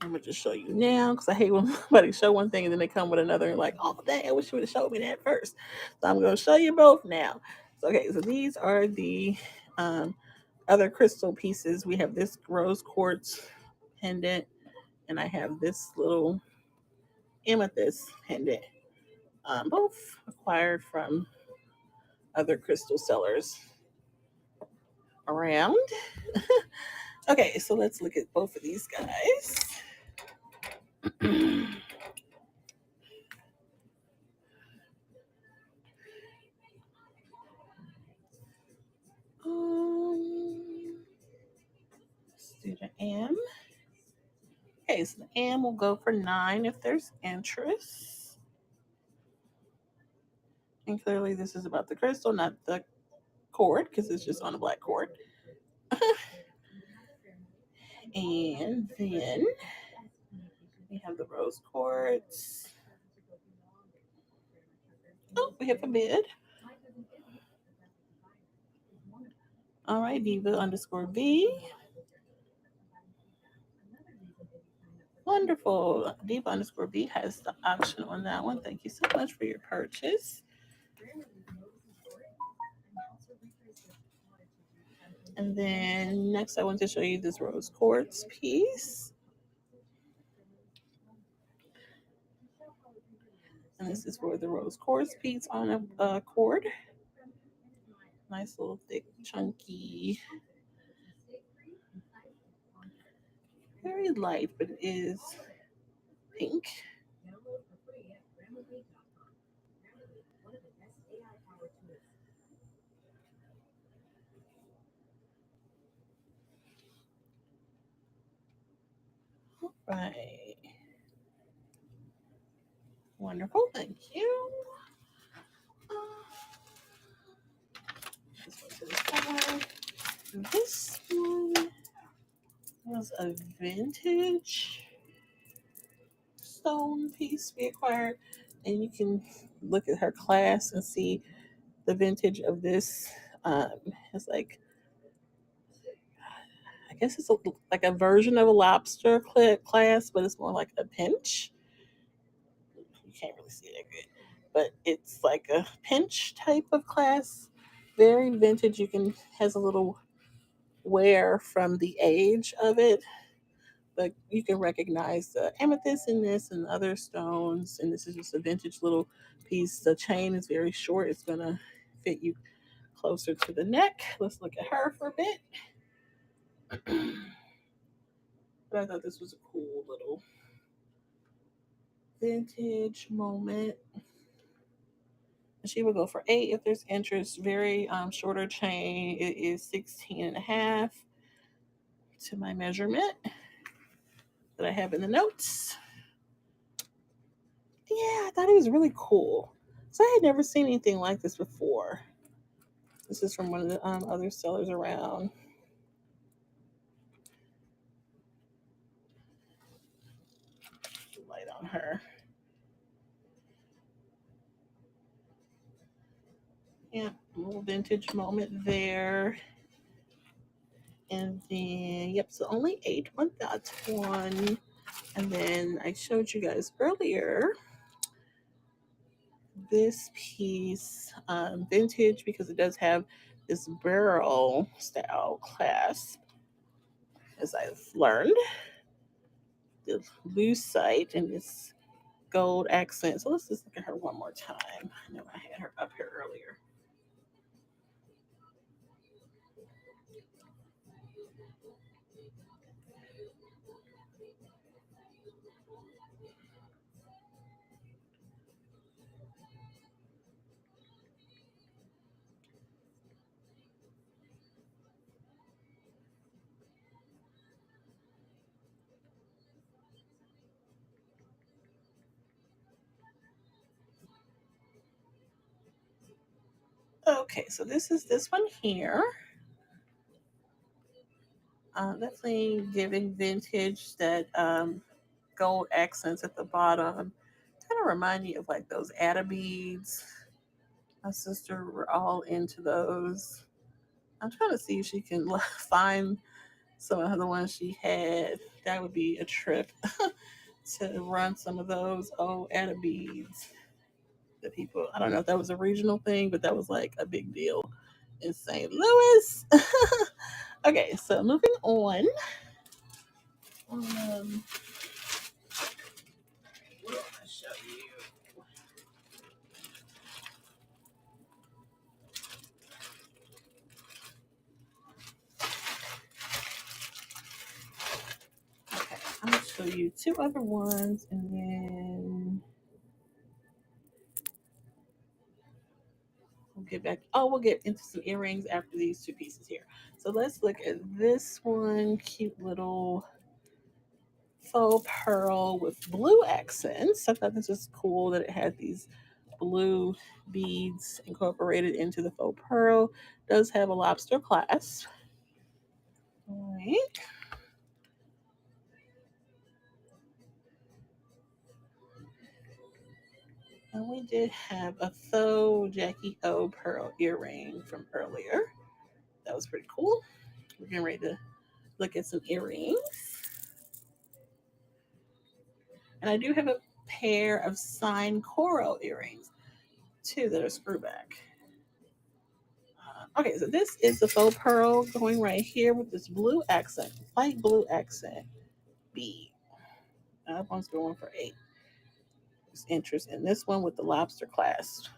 I'm gonna just show you now because I hate when somebody show one thing and then they come with another and like, oh dang, I wish you would have showed me that first. So I'm gonna show you both now. So these are the other crystal pieces. We have this rose quartz pendant, and I have this little amethyst pendant. Both acquired from other crystal sellers around. Okay, so let's look at both of these guys. Let's do the M. Okay, so the M will go for 9 if there's interest. And clearly this is about the crystal, not the cord, because it's just on a black cord. And then we have the rose quartz. Oh, we have a bid. All right, Diva_V. Wonderful. Diva_V has the option on that one. Thank you so much for your purchase. And then next I want to show you this rose quartz piece. And this is for the rose quartz piece on a cord. Nice little thick, chunky, very light, but it is pink. All right. Wonderful. Thank you. This one to the side. This one was a vintage stone piece we acquired, and you can look at her class and see the vintage of this. It's like, I guess it's like a version of a lobster class, but it's more like a pinch. You can't really see it good, but it's like a pinch type of class. Very vintage. You can has a little wear from the age of it, but you can recognize the amethyst in this and other stones. And this is just a vintage little piece. The chain is very short. It's gonna fit you closer to the neck. Let's look at her for a bit. But I thought this was a cool little vintage moment. She will go for 8 if there's interest. Very shorter chain. It is 16 and a half to my measurement that I have in the notes. Yeah, I thought it was really cool. So I had never seen anything like this before. This is from one of the other sellers around. Light on her. Yeah, a little vintage moment there. And then, yep, so only 8 on that one. And then I showed you guys earlier this piece, vintage, because it does have this barrel style clasp, as I've learned. The lucite and this gold accent. So let's just look at her one more time. I know I had her up here earlier. Okay, so this is this one here. Definitely giving vintage, that gold accents at the bottom. Kind of remind me of like those Atta beads. My sister were all into those. I'm trying to see if she can find some of the ones she had. That would be a trip to run some of those old Atta beads. The people, I don't know if that was a regional thing, but that was like a big deal in St. Louis. Okay, so moving on. What do I want to show you? Okay, I'm gonna show you two other ones, and then we'll get back. Oh, we'll get into some earrings after these two pieces here. So let's look at this one. Cute little faux pearl with blue accents. I thought this was cool that it had these blue beads incorporated into the faux pearl. Does have a lobster clasp. All right. And we did have a faux Jackie O pearl earring from earlier. That was pretty cool. We're getting ready to look at some earrings. And I do have a pair of signed coral earrings, too, that are screw back. Okay, so this is the faux pearl going right here with this blue accent, light blue accent bead. That one's going for 8. There's interest in this one with the lobster clasp.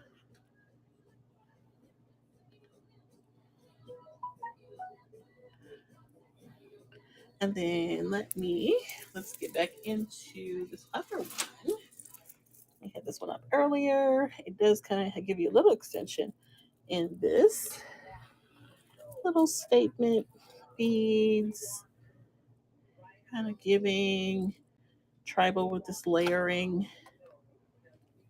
And then let's get back into this other one. We had this one up earlier. It does kind of give you a little extension in this little statement beads, kind of giving tribal with this layering.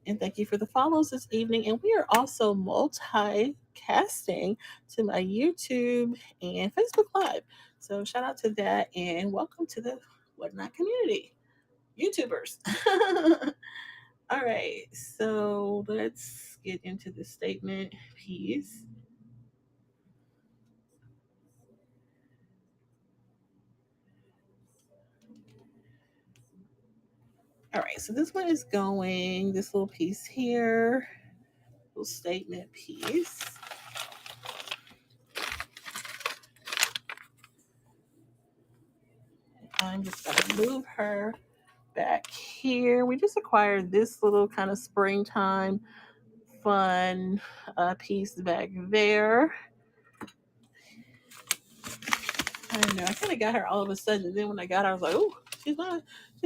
And thank you for the follows this evening. And we are also multicasting to my YouTube and Facebook Live. So shout out to that and welcome to the Whatnot community, YouTubers. All right, so let's get into the statement piece. All right, so this one is going, this little piece here, little statement piece. I'm just gonna move her back here. We just acquired this little kind of springtime fun piece back there. I don't know. I kind of got her all of a sudden, and then when I got her, I was like, "Oh, she's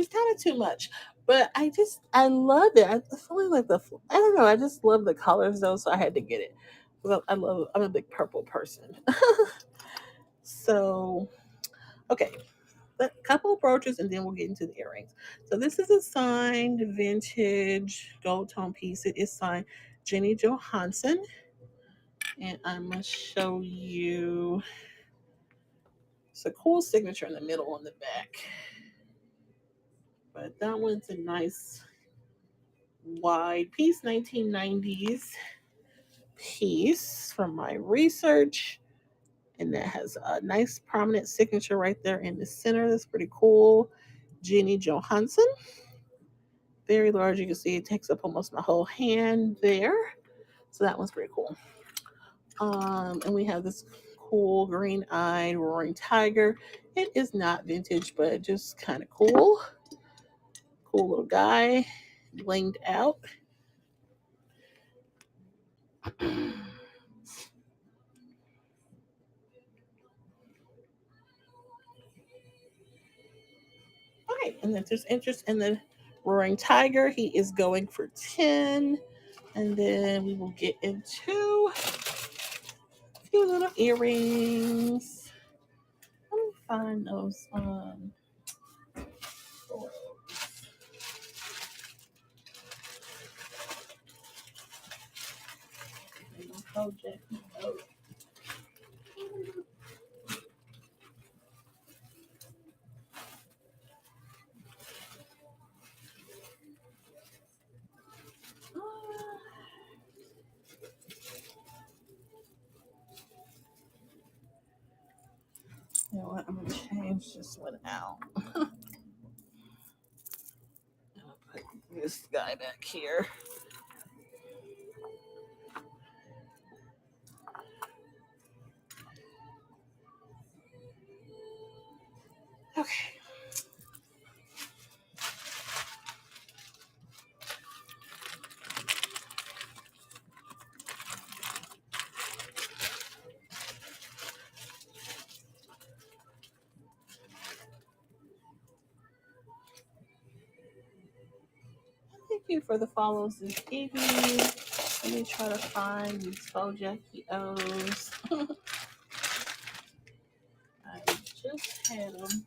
kind of too much." But I love it. I feel like I don't know. I just love the colors though, so I had to get it. I'm a big purple person. So, okay, a couple of brooches, and then we'll get into the earrings. So this is a signed vintage gold tone piece. It is signed Jenny Johansson, and I'm gonna show you. It's a cool signature in the middle on the back. But that one's a nice wide piece, 1990s piece from my research. And that has a nice prominent signature right there in the center. That's pretty cool. Jenny Johansson. Very large. You can see it takes up almost my whole hand there. So that one's pretty cool. And we have this cool green-eyed roaring tiger. It is not vintage, but just kind of cool. Cool little guy, blinged out. Okay, and if there's interest in the roaring tiger, he is going for 10. And then we will get into a few little earrings. Let me find those. Project. You know what? I'm gonna change this one out. I'll put this guy back here. Okay. Thank you for the follows this evening. Let me try to find these faux Jackie O's. I just had them.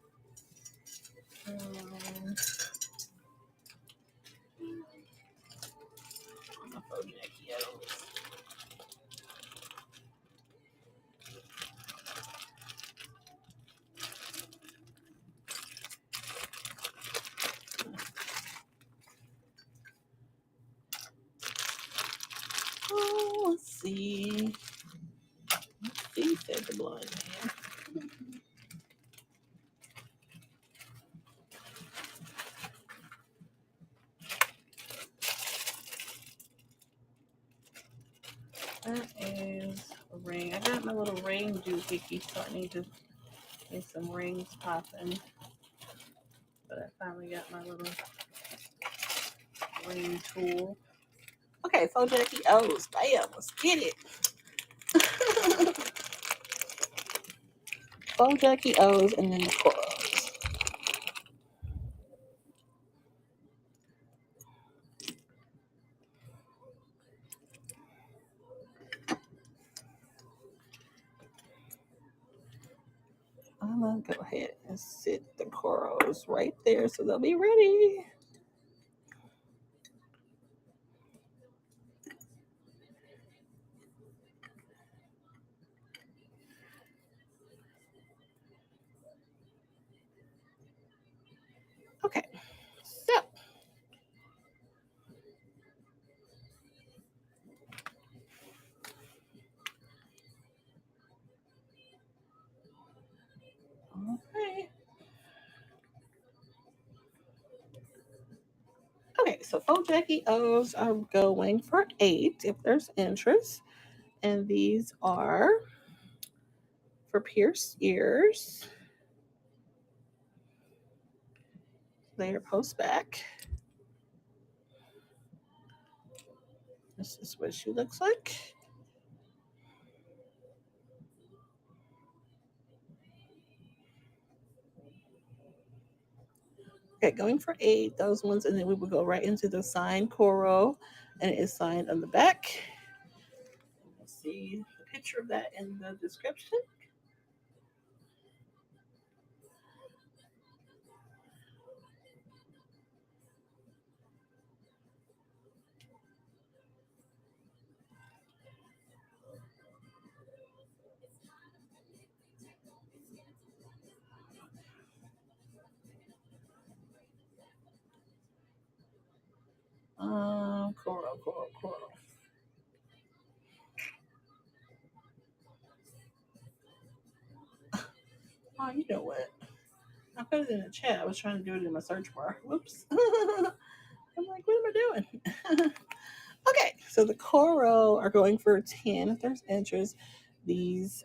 My faux Jackie O's. Oh, let's see. He said the blind man. That is a ring. I got my little ring doohickey, so I need to get some rings popping. But I finally got my little ring tool. Okay, faux Jackie O's. Bam, let's get it. Faux Jackie O's and then the corals. I'm gonna go ahead and sit the corals right there so they'll be ready. Okay, so okay. Okay, so faux Jackie O's are going for 8 if there's interest. And these are for pierced ears. They are post back. This is what she looks like. Okay, going for 8, those ones, and then we will go right into the signed coral, and it is signed on the back. Let's see the picture of that in the description. Coral. Oh, you know what? I put it in the chat. I was trying to do it in my search bar. Whoops. I'm like, what am I doing? Okay, so the coral are going for 10 if there's interest. These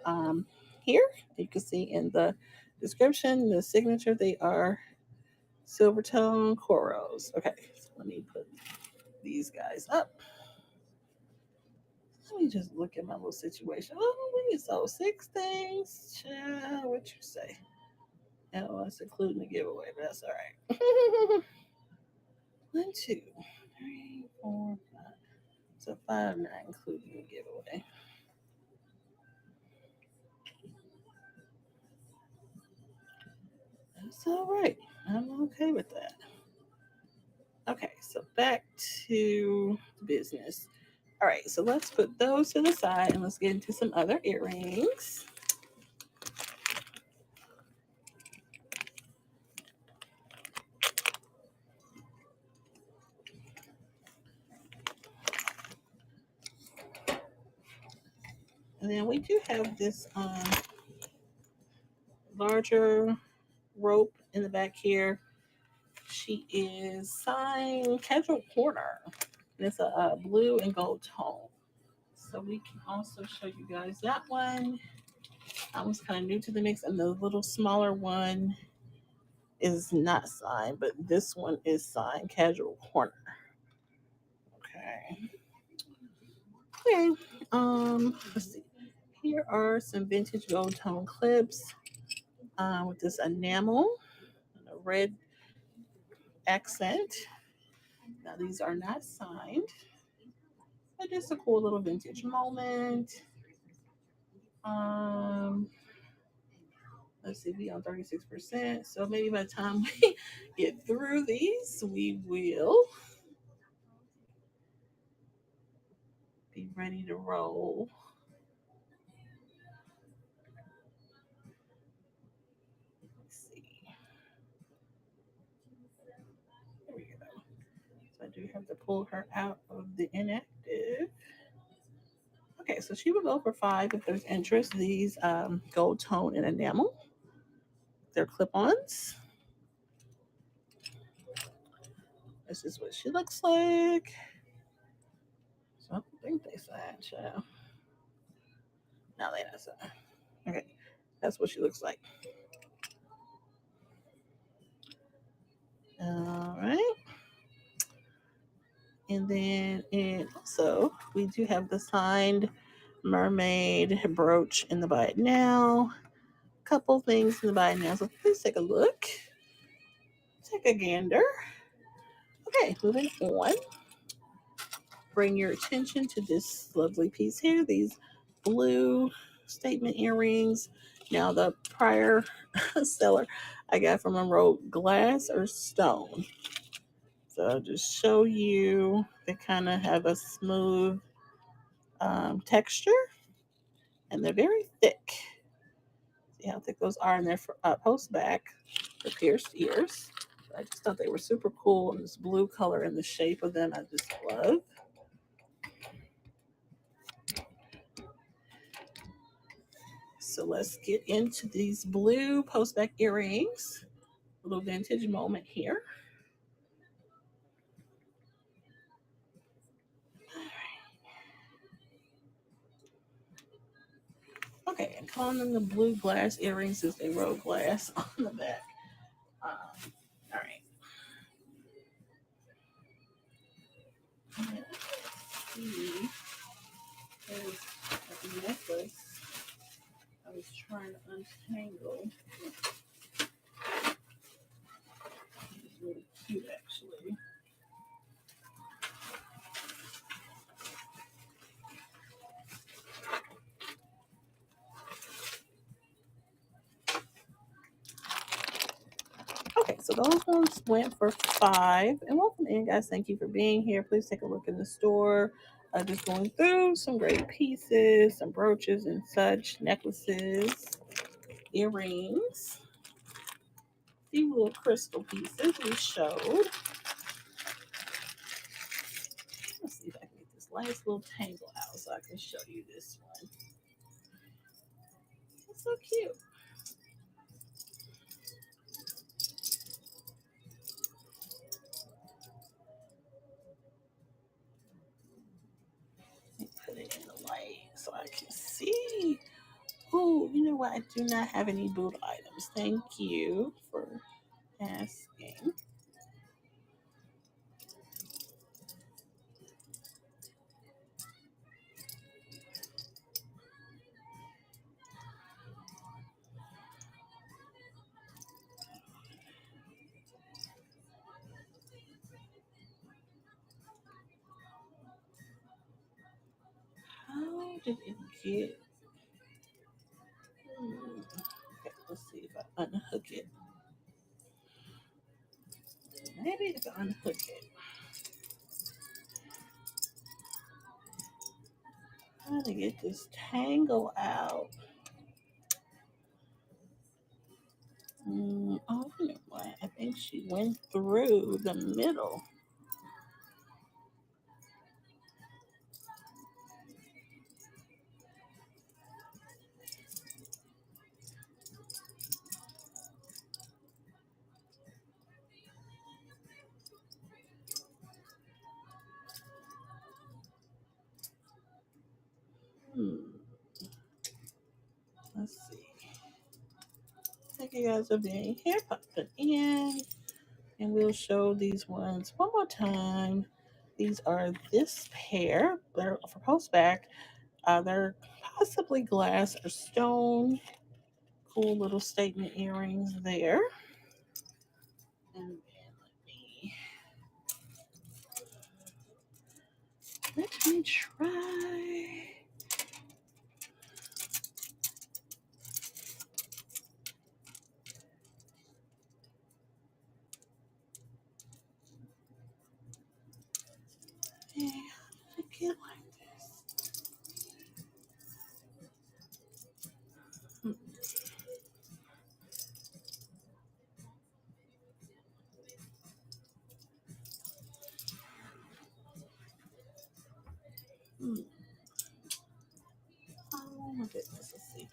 here, you can see in the description, the signature, they are silver tone corals. Okay, so let me put these guys up. Let me just look at my little situation. Oh, we sold 6 things. Child, what you say? Oh, that's including the giveaway, but that's all right. 1, 2, 3, 4, 5. So 5, not including the giveaway. That's all right. I'm okay with that. Okay, so back to business. All right, so let's put those to the side and let's get into some other earrings. And then we do have this larger rope in the back here. She is signed Casual Corner. And it's a blue and gold tone. So we can also show you guys that one. That was kind of new to the mix, and the little smaller one is not signed, but this one is signed Casual Corner. Okay. Okay. Let's see. Here are some vintage gold tone clips with this enamel, and a red accent. Now these are not signed, but just a cool little vintage moment. Um, let's see, we on 36%. So maybe by the time we get through these, we will be ready to roll. Let's see. There we go. So I do have to pull her out of the inactive. Okay, so she would go for 5 if there's interest. These gold tone and enamel. They're clip-ons. This is what she looks like. So I don't think they signed, child. No, they not signed. Okay, that's what she looks like. All right. And then also we do have the signed mermaid brooch in the buy it now. Couple things in the buy it now. So please take a look. Take a gander. Okay, moving on. Bring your attention to this lovely piece here. These blue statement earrings. Now the prior seller I got from Monroe, glass or stone. So I'll just show you. They kind of have a smooth texture, and they're very thick. See how thick those are, and they're for post back for pierced ears. I just thought they were super cool, and this blue color and the shape of them I just love. So let's get into these blue post back earrings. A little vintage moment here. Okay, and calling them the blue glass earrings since they wrote glass on the back. All right. Let's see. There's a necklace I was trying to untangle. It's really cute, actually. Okay, so those ones went for 5. And welcome in, guys. Thank you for being here. Please take a look in the store. Just going through some great pieces, some brooches and such, necklaces, earrings, a few little crystal pieces we showed. Let's see if I can get this last little tangle out so I can show you this one. It's so cute. Let me put it in the light so I can see. Oh, you know what? I do not have any boot items. Thank you for asking. How did it get? Okay, let's see if I unhook it. Maybe if I unhook it. Trying to get this tangle out. Oh, you know what? I think she went through the middle. Hmm. Let's see. Thank you guys for being here. Pop it in. And we'll show these ones one more time. These are this pair. They're for post back. They're possibly glass or stone. Cool little statement earrings there. And then let me try. Yeah, look it like this. Hmm. Oh my goodness, let's see.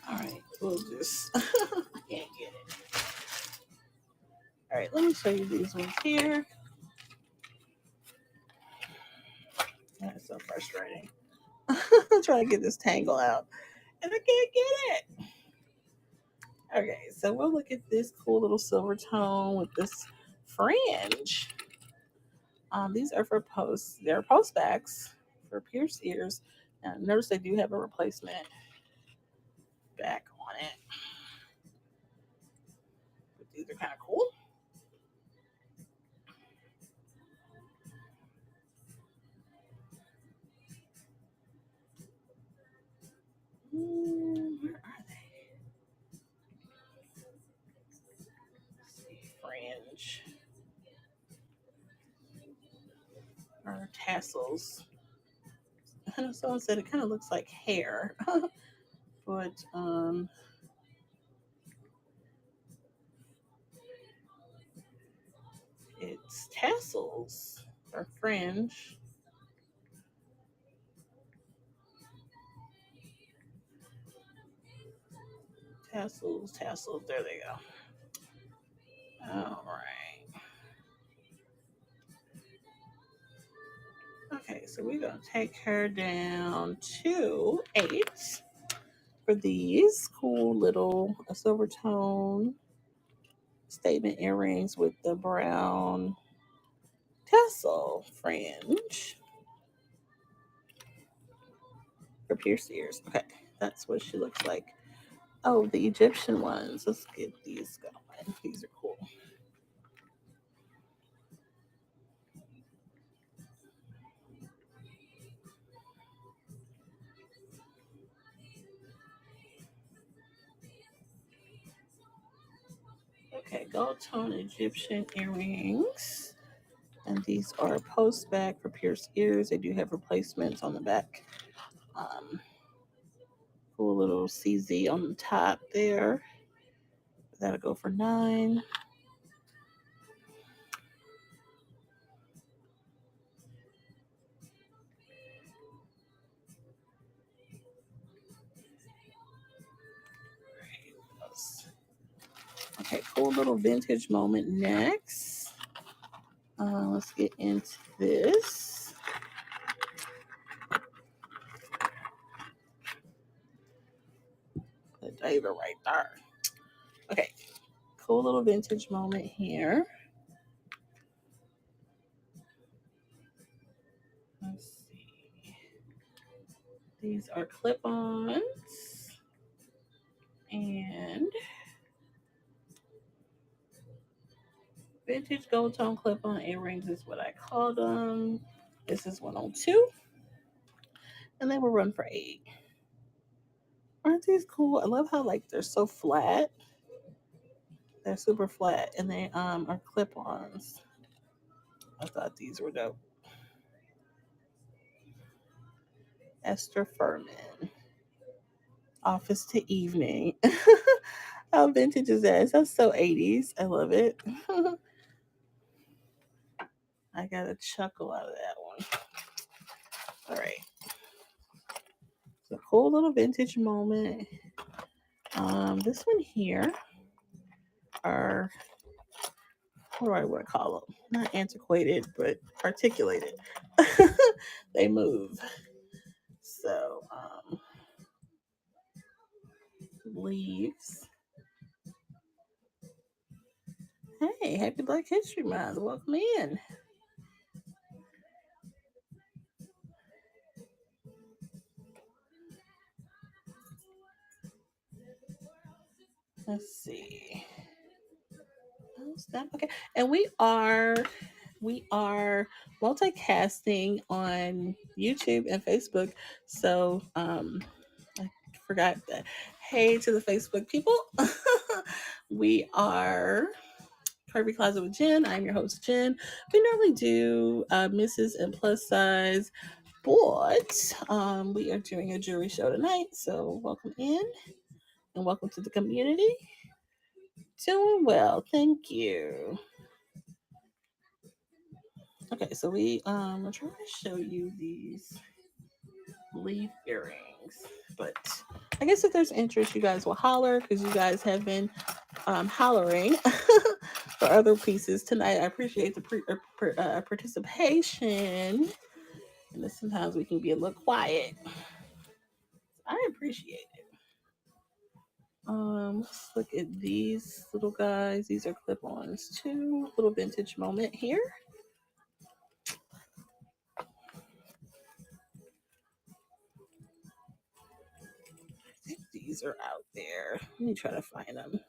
All right, we'll just. I can't get it. All right, let me show you these ones here. That's so frustrating. I'm trying to get this tangle out, and I can't get it. Okay, so we'll look at this cool little silver tone with this fringe. These are for posts. They're post backs for pierced ears. Now, notice they do have a replacement back on it. But these are kind of cool. Where are they? Let's see, fringe or tassels. I know someone said it kind of looks like hair, but it's tassels or fringe. Tassels, tassels. There they go. All right. Okay, so we're gonna take her down to 8 for these cool little silver tone statement earrings with the brown tassel fringe for pierced ears. Okay, that's what she looks like. Oh, the Egyptian ones. Let's get these going. These are cool. Okay, gold tone Egyptian earrings. And these are post back for pierced ears. They do have replacements on the back. Um, cool little CZ on the top there. That'll go for 9. Okay, cool little vintage moment next. Let's get into this. The diver right there. Okay, cool little vintage moment here. Let's see. These are clip-ons. And Vintage gold tone clip on earrings is what I call them. This is 102, and they will run for 8. Aren't these cool? I love how like they're so flat. They're super flat, and they are clip-ons. I thought these were dope. Esther Furman, office to evening. How vintage is that? That's so 80s. I love it. I got a chuckle out of that one. All right. It's a cool little vintage moment. This one here are, what do I want to call them? Not antiquated, but articulated. They move. So, leaves. Hey, happy Black History Month. Welcome in. Let's see. Okay. And we are multicasting on YouTube and Facebook. So I forgot that. Hey to the Facebook people. We are Curvy Closet with Jen. I'm your host, Jen. We normally do misses and plus size, but we are doing a jewelry show tonight. So welcome in and welcome to the community. Doing well, thank you. Okay, so we're trying to show you these leaf earrings, but I guess if there's interest, you guys will holler because you guys have been hollering for other pieces tonight. I appreciate the participation, and sometimes we can be a little quiet. I appreciate it. Let's look at these little guys. These are clip-ons too. Little vintage moment here. I think these are out there. Let me try to find them.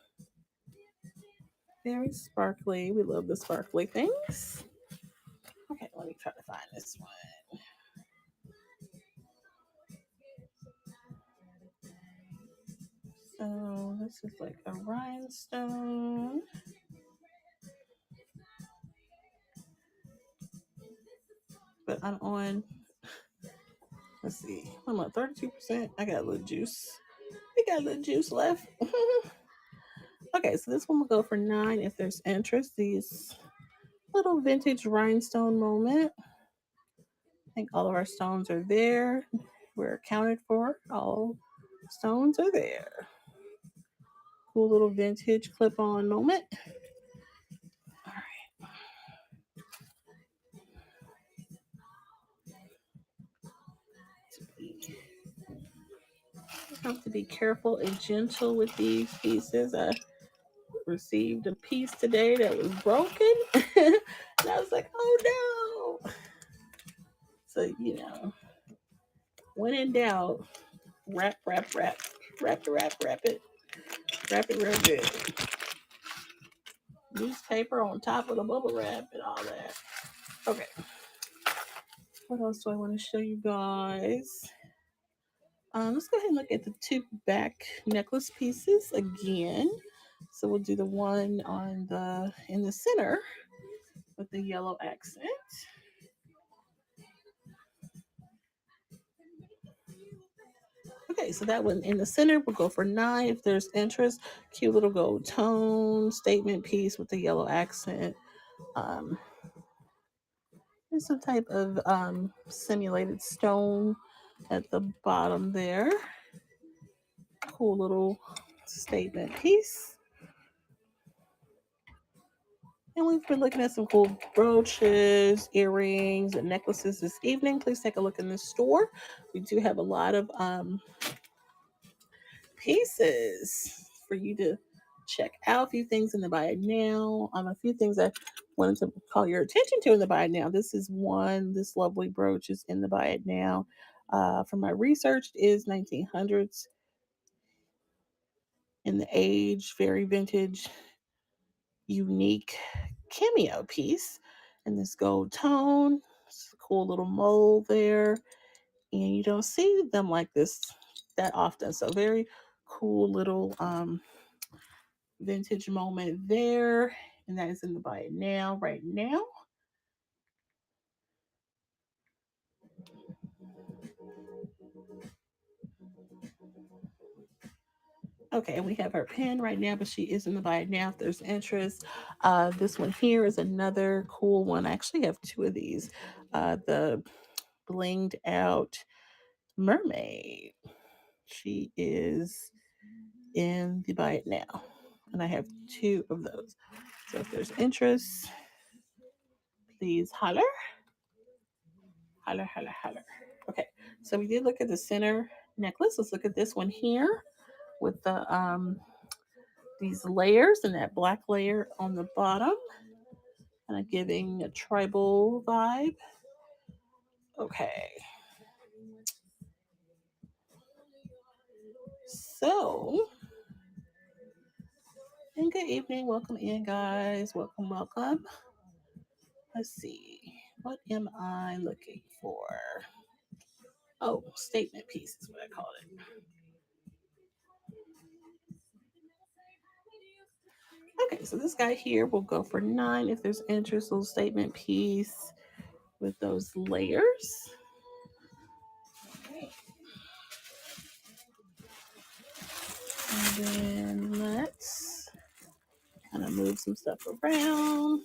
Very sparkly. We love the sparkly things. Okay, let me try to find this one. So this is like a rhinestone. But I'm on, let's see, I'm on 32%. I got a little juice. We got a little juice left. Okay, so this one will go for 9 if there's interest. These little vintage rhinestone moment. I think all of our stones are there. We're accounted for. All stones are there. Cool little vintage clip-on moment. All right. I have to be careful and gentle with these pieces. I received a piece today that was broken. And I was like, oh no. So, when in doubt, wrap, wrap, wrap. Wrap it, wrap it. Wrap it real good. Newspaper on top of the bubble wrap and all that. Okay. What else do I want to show you guys? Let's go ahead and look at the 2 back necklace pieces again. So we'll do the one in the center with the yellow accent. Okay, so that one in the center will go for 9 if there's interest. Cute little gold tone statement piece with the yellow accent. There's some type of simulated stone at the bottom there. Cool little statement piece. And we've been looking at some cool brooches, earrings, and necklaces this evening. Please take a look in the store. We do have a lot of pieces for you to check out. A few things in the buy it now. A few things I wanted to call your attention to in the buy it now. This is one. This lovely brooch is in the buy it now. From my research, it is 1900s in the age, very vintage, unique cameo piece in this gold tone. It's a cool little mold there. And you don't see them like this that often. So very cool little vintage moment there. And that is in the buy it now, right now. Okay, and we have her pin right now, but she is in the buy it now if there's interest. This one here is another cool one. I actually have two of these. The blinged out mermaid. She is in the buy it now. And I have two of those. So if there's interest, please holler. Holler, holler, holler. Okay, so we did look at the center necklace. Let's look at this one here with the these layers and that black layer on the bottom, kind of giving a tribal vibe. Okay, so and good evening, welcome in, guys. Welcome, welcome. Let's see, what am I looking for? Oh, statement piece is what I call it. Okay, so this guy here will go for 9 if there's interest. Little statement piece with those layers. And then let's kind of move some stuff around.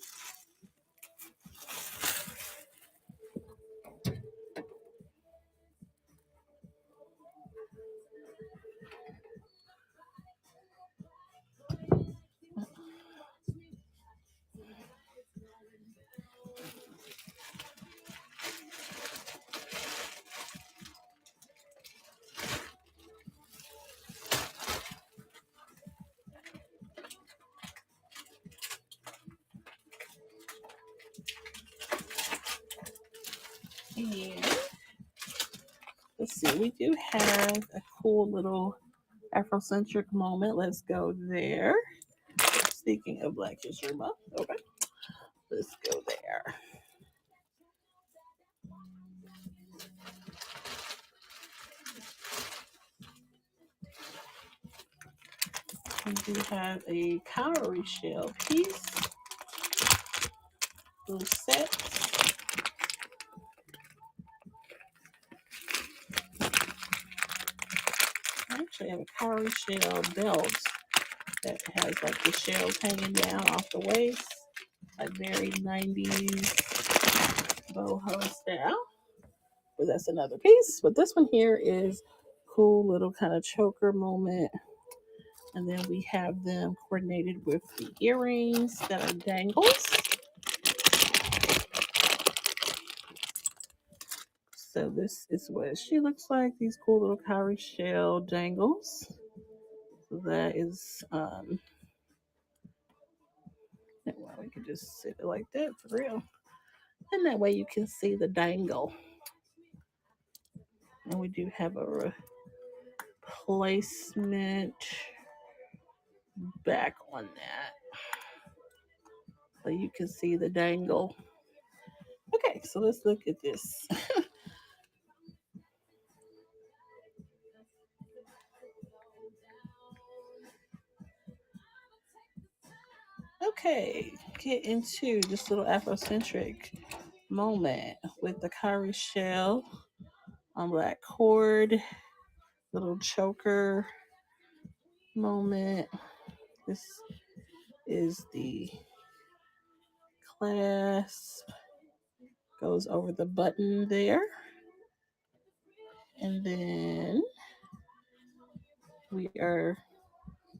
And let's see, we do have a cool little Afrocentric moment. Let's go there. Speaking of Black History Month, okay, let's go there. We do have a cowrie shell piece, little set. I actually have a cowrie shell belt that has like the shells hanging down off the waist, like very 90s boho style. But that's another piece. But this one here is cool little kind of choker moment. And then we have them coordinated with the earrings that are dangles. So this is what she looks like. These cool little cowrie shell dangles. So that is well, we could just sit it like that for real. And that way you can see the dangle. And we do have a replacement back on that. So you can see the dangle. Okay, so let's look at this. Okay, get into this little Afrocentric moment with the cowrie shell on black cord, little choker moment. This is the clasp, goes over the button there. And then we are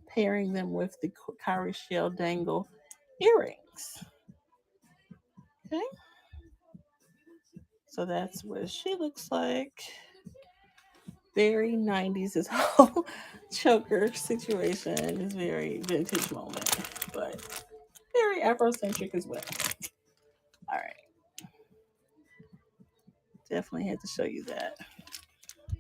pairing them with the cowrie shell dangle earrings. Okay, so that's what she looks like. Very 90s. This whole choker situation is very vintage moment, but very Afrocentric as well. All right, definitely had to show you that.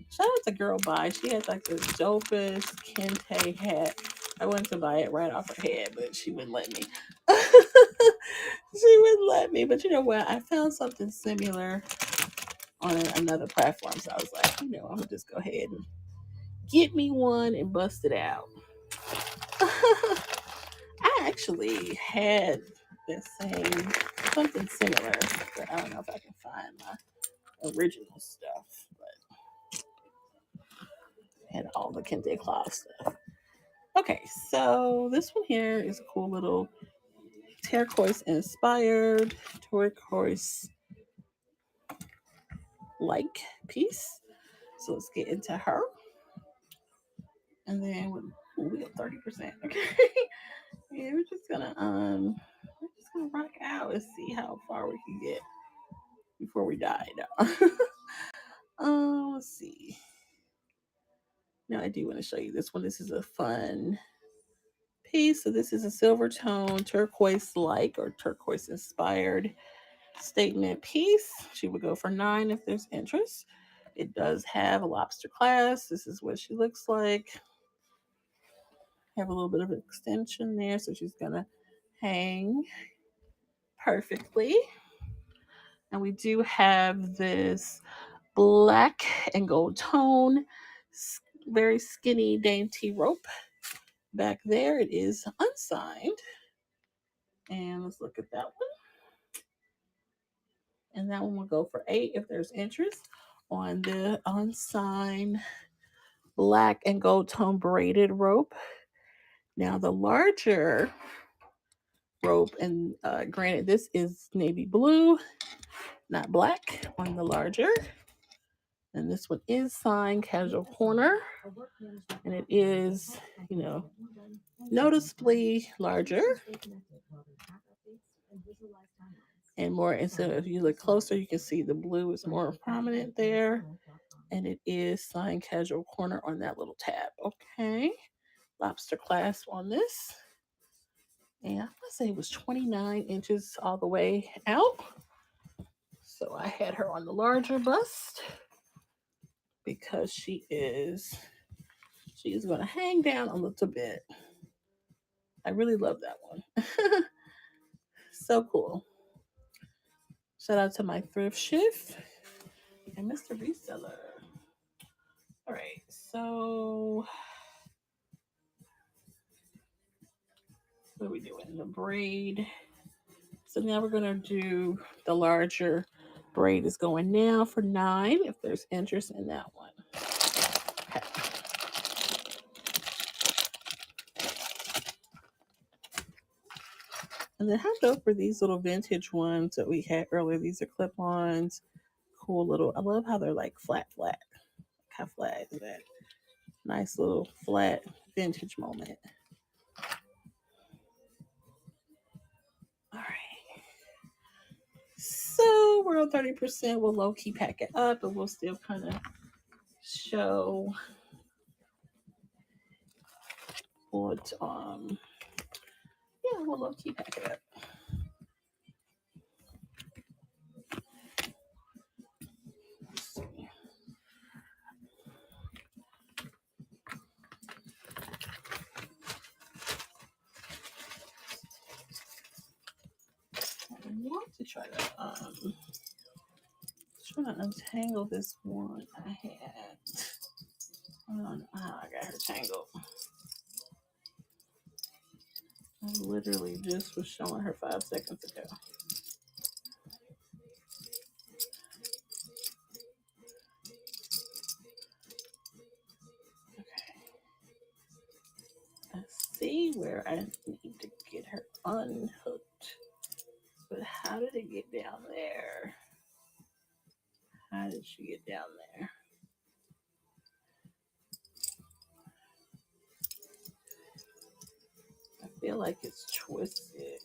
Shout out to Girl Buy. She had like the dopest kente hat. I wanted to buy it right off her head, but she wouldn't let me. She wouldn't let me, but you know what? I found something similar on another platform, so I was like, I'm gonna just go ahead and get me one and bust it out. I actually had the same something similar, but I don't know if I can find my original stuff. But I had all the kente cloth stuff. Okay, so this one here is a cool little turquoise inspired turquoise like piece. So let's get into her. And then we got 30%. Okay. Yeah, we're just gonna rock out and see how far we can get before we die. No. Let's see. Now I do want to show you this one. This is a fun piece. So this is a silver tone turquoise like or turquoise inspired statement piece. She would go for 9 if there's interest. It does have a lobster clasp. This is what she looks like. Have a little bit of an extension there, so she's gonna hang perfectly. And we do have this black and gold tone, very skinny, dainty rope. Back there, it is unsigned. And let's look at that one. And that one will go for 8 if there's interest on the unsigned black and gold tone braided rope. Now, the larger rope, and granted, this is navy blue, not black, on the larger. And this one is signed casual corner. And it is, noticeably larger and more. And so if you look closer, you can see the blue is more prominent there. And it is signed casual corner on that little tab. Okay. Lobster clasp on this. And I want to say it was 29 inches all the way out. So I had her on the larger bust because she is going to hang down a little bit. I really love that one. So cool. Shout out to my thrift shift and Mr. Reseller. All right, so what are we doing? The braid. So now we're going to do the larger braid is going now for 9 if there's interest in that one. Okay. And then how dope are these little vintage ones that we had earlier? These are clip-ons. Cool little. I love how they're like flat. How flat is that? Nice little flat vintage moment. All right. So we're on 30%. We'll low key pack it up, but we'll still kind of show what we'll low key pack it up. Let's see. I want to try to untangle this one I had. I don't know how I got her tangled. I literally just was showing her 5 seconds ago. Okay. I see where I need to get her unhooked. But how did it get down there? How did she get down there? I feel like it's twisted.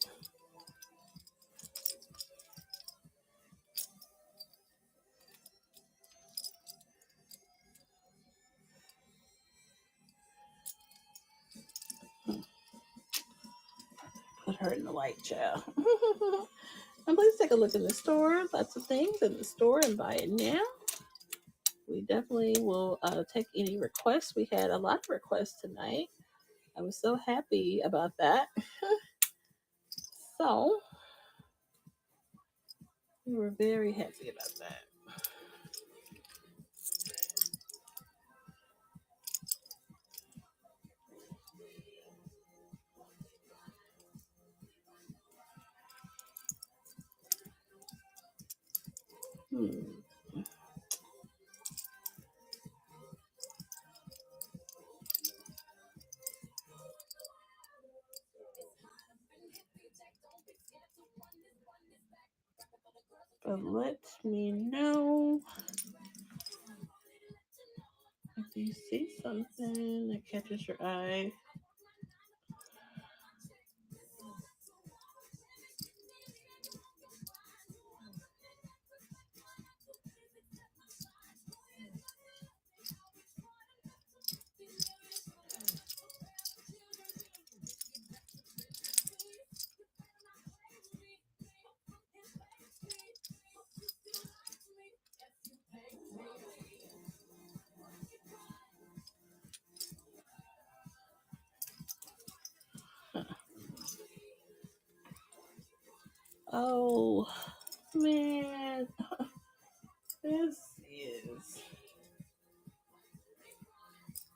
Put her in the light, child. And please take a look in the store. Lots of things in the store and buy it now. We definitely will take any requests. We had a lot of requests tonight. I was so happy about that. So we were very happy about that. But let me know if you see something that catches your eye. Oh man, this is.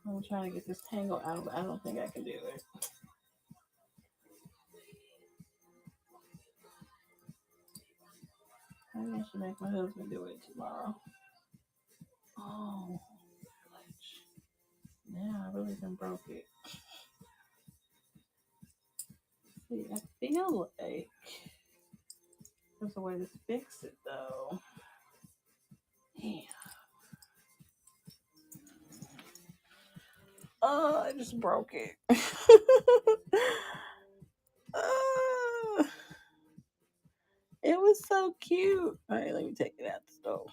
I'm trying to get this tangle out, but I don't think I can do it. Maybe I should make my husband do it tomorrow. Oh, now I really done broke it. See, I feel like there's a way to fix it though. Yeah. Oh, I just broke it. It was so cute. All right, let me take it out the stove.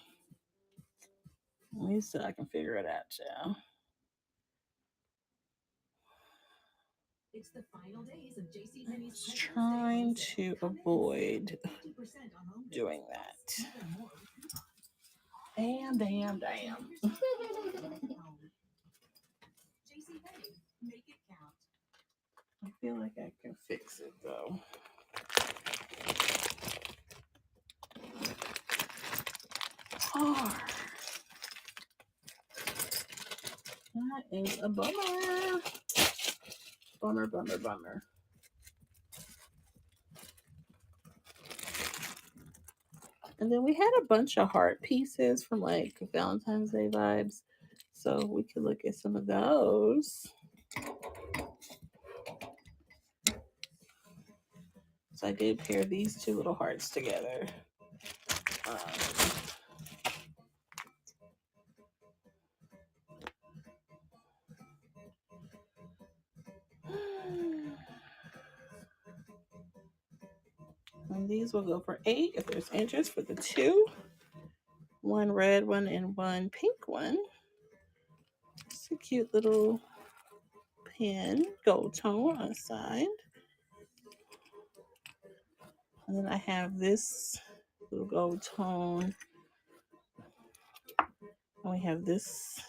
At least so I can figure it out, y'all. It's the final days of JCPenney's Trying to avoid doing that. Damn. Make it count. I feel like I can fix it though. Hard. That is a bummer. Bummer. And then we had a bunch of heart pieces from like Valentine's Day vibes. So we could look at some of those. So I did pair these two little hearts together. And these will go for $8 if there's interest for the two. One red one and one pink one. It's a cute little pen, gold tone on the side. And then I have this little gold tone. And we have this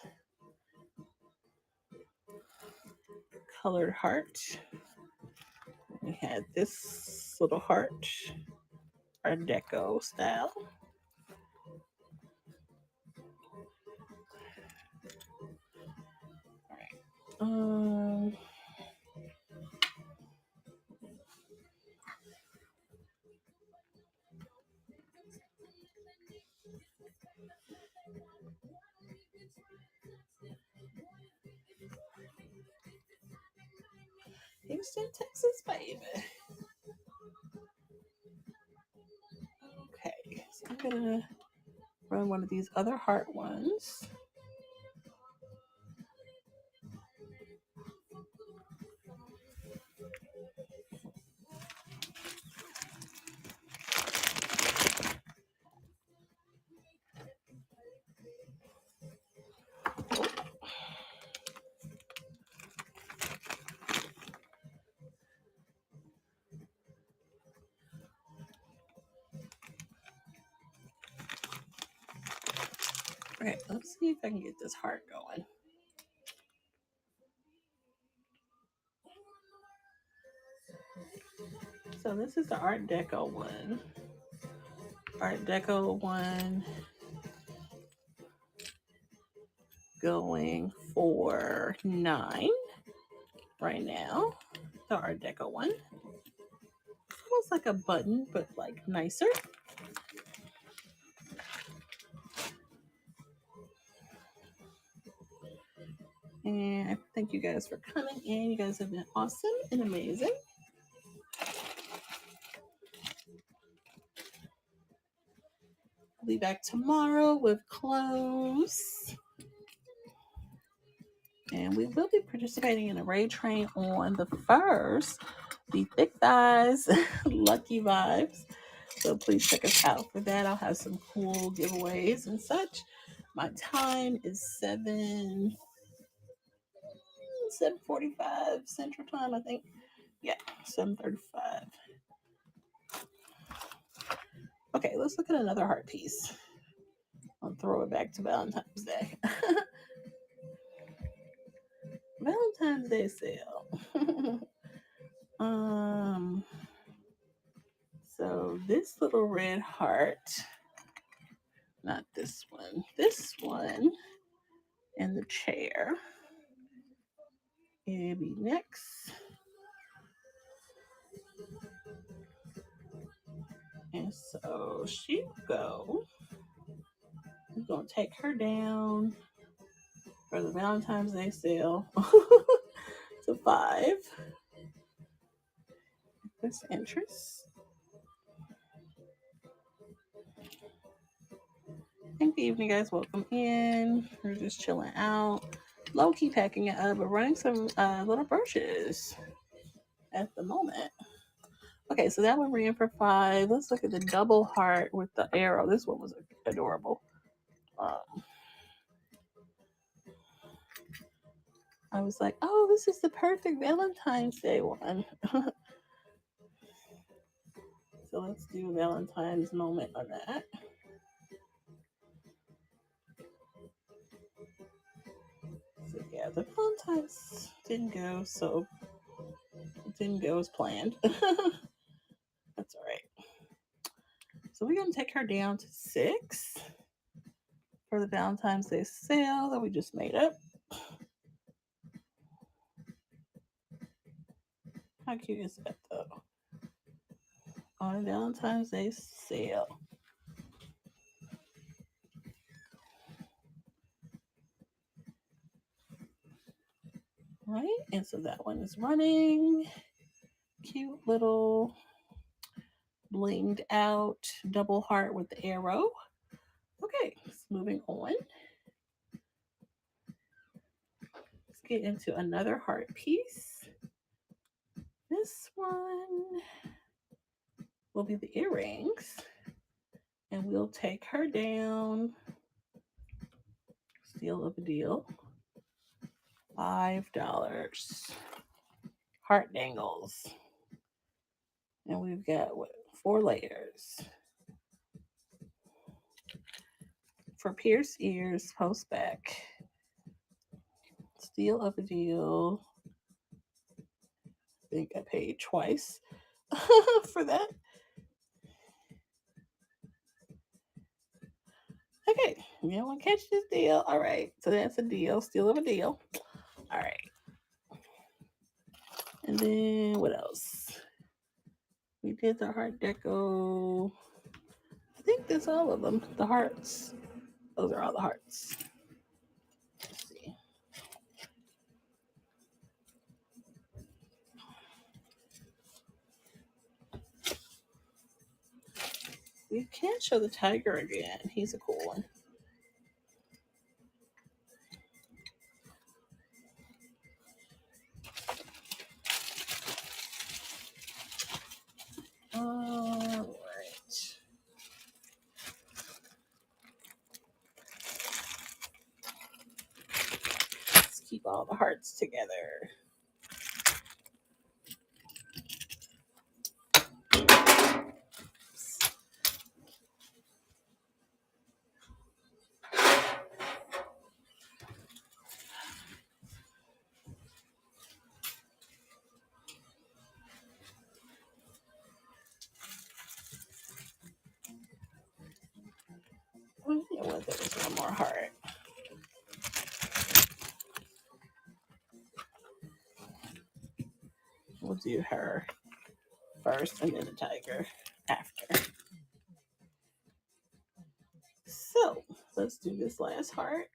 colored heart. We had this little heart, Art Deco style. All right. Houston, Texas, baby. Okay, so I'm gonna run one of these other heart ones. All right, let's see if I can get this heart going. So this is the Art Deco one. Art Deco one going for $9 right now. The Art Deco one. Almost like a button, but like nicer. And I thank you guys for coming in. You guys have been awesome and amazing. I'll be back tomorrow with clothes. And we will be participating in a raid train on the 1st. The Thick Thighs Lucky Vibes. So please check us out for that. I'll have some cool giveaways and such. My time is 7:45 Central Time, I think. Yeah, 7:35. Okay, let's look at another heart piece. I'll throw it back to Valentine's Day. Valentine's Day sale. So this little red heart, not this one in the chair. It'll be next. And so she will go. We're gonna take her down for the Valentine's Day sale to 5. This interest. Good evening, guys. Welcome in. We're just chilling out, low key packing it up, but running some little brooches at the moment. Okay, so that one ran for 5. Let's look at the double heart with the arrow. This one was adorable. I was like, oh, this is the perfect Valentine's Day one. So let's do a Valentine's moment on that. So yeah, the Valentine's didn't go as planned. That's all right. So we're gonna take her down to 6 for the Valentine's Day sale that we just made up. How cute is that though? On a Valentine's Day sale. Right? And so that one is running. Cute little blinged out double heart with the arrow. Okay, moving on. Let's get into another heart piece. This one will be the earrings. And we'll take her down. Steal of a deal. $5. Heart dangles. And we've got 4 layers. For pierced ears, post back. Steal of a deal. I think I paid twice for that. Okay, you don't want to catch this deal. All right, so that's a deal. Steal of a deal. All right. And then what else? We did the heart deco. I think that's all of them. The hearts. Those are all the hearts. Let's see. We can't show the tiger again. He's a cool one. All right. Let's keep all the hearts together. more heart. We'll do her first and then the tiger after. So let's do this last heart.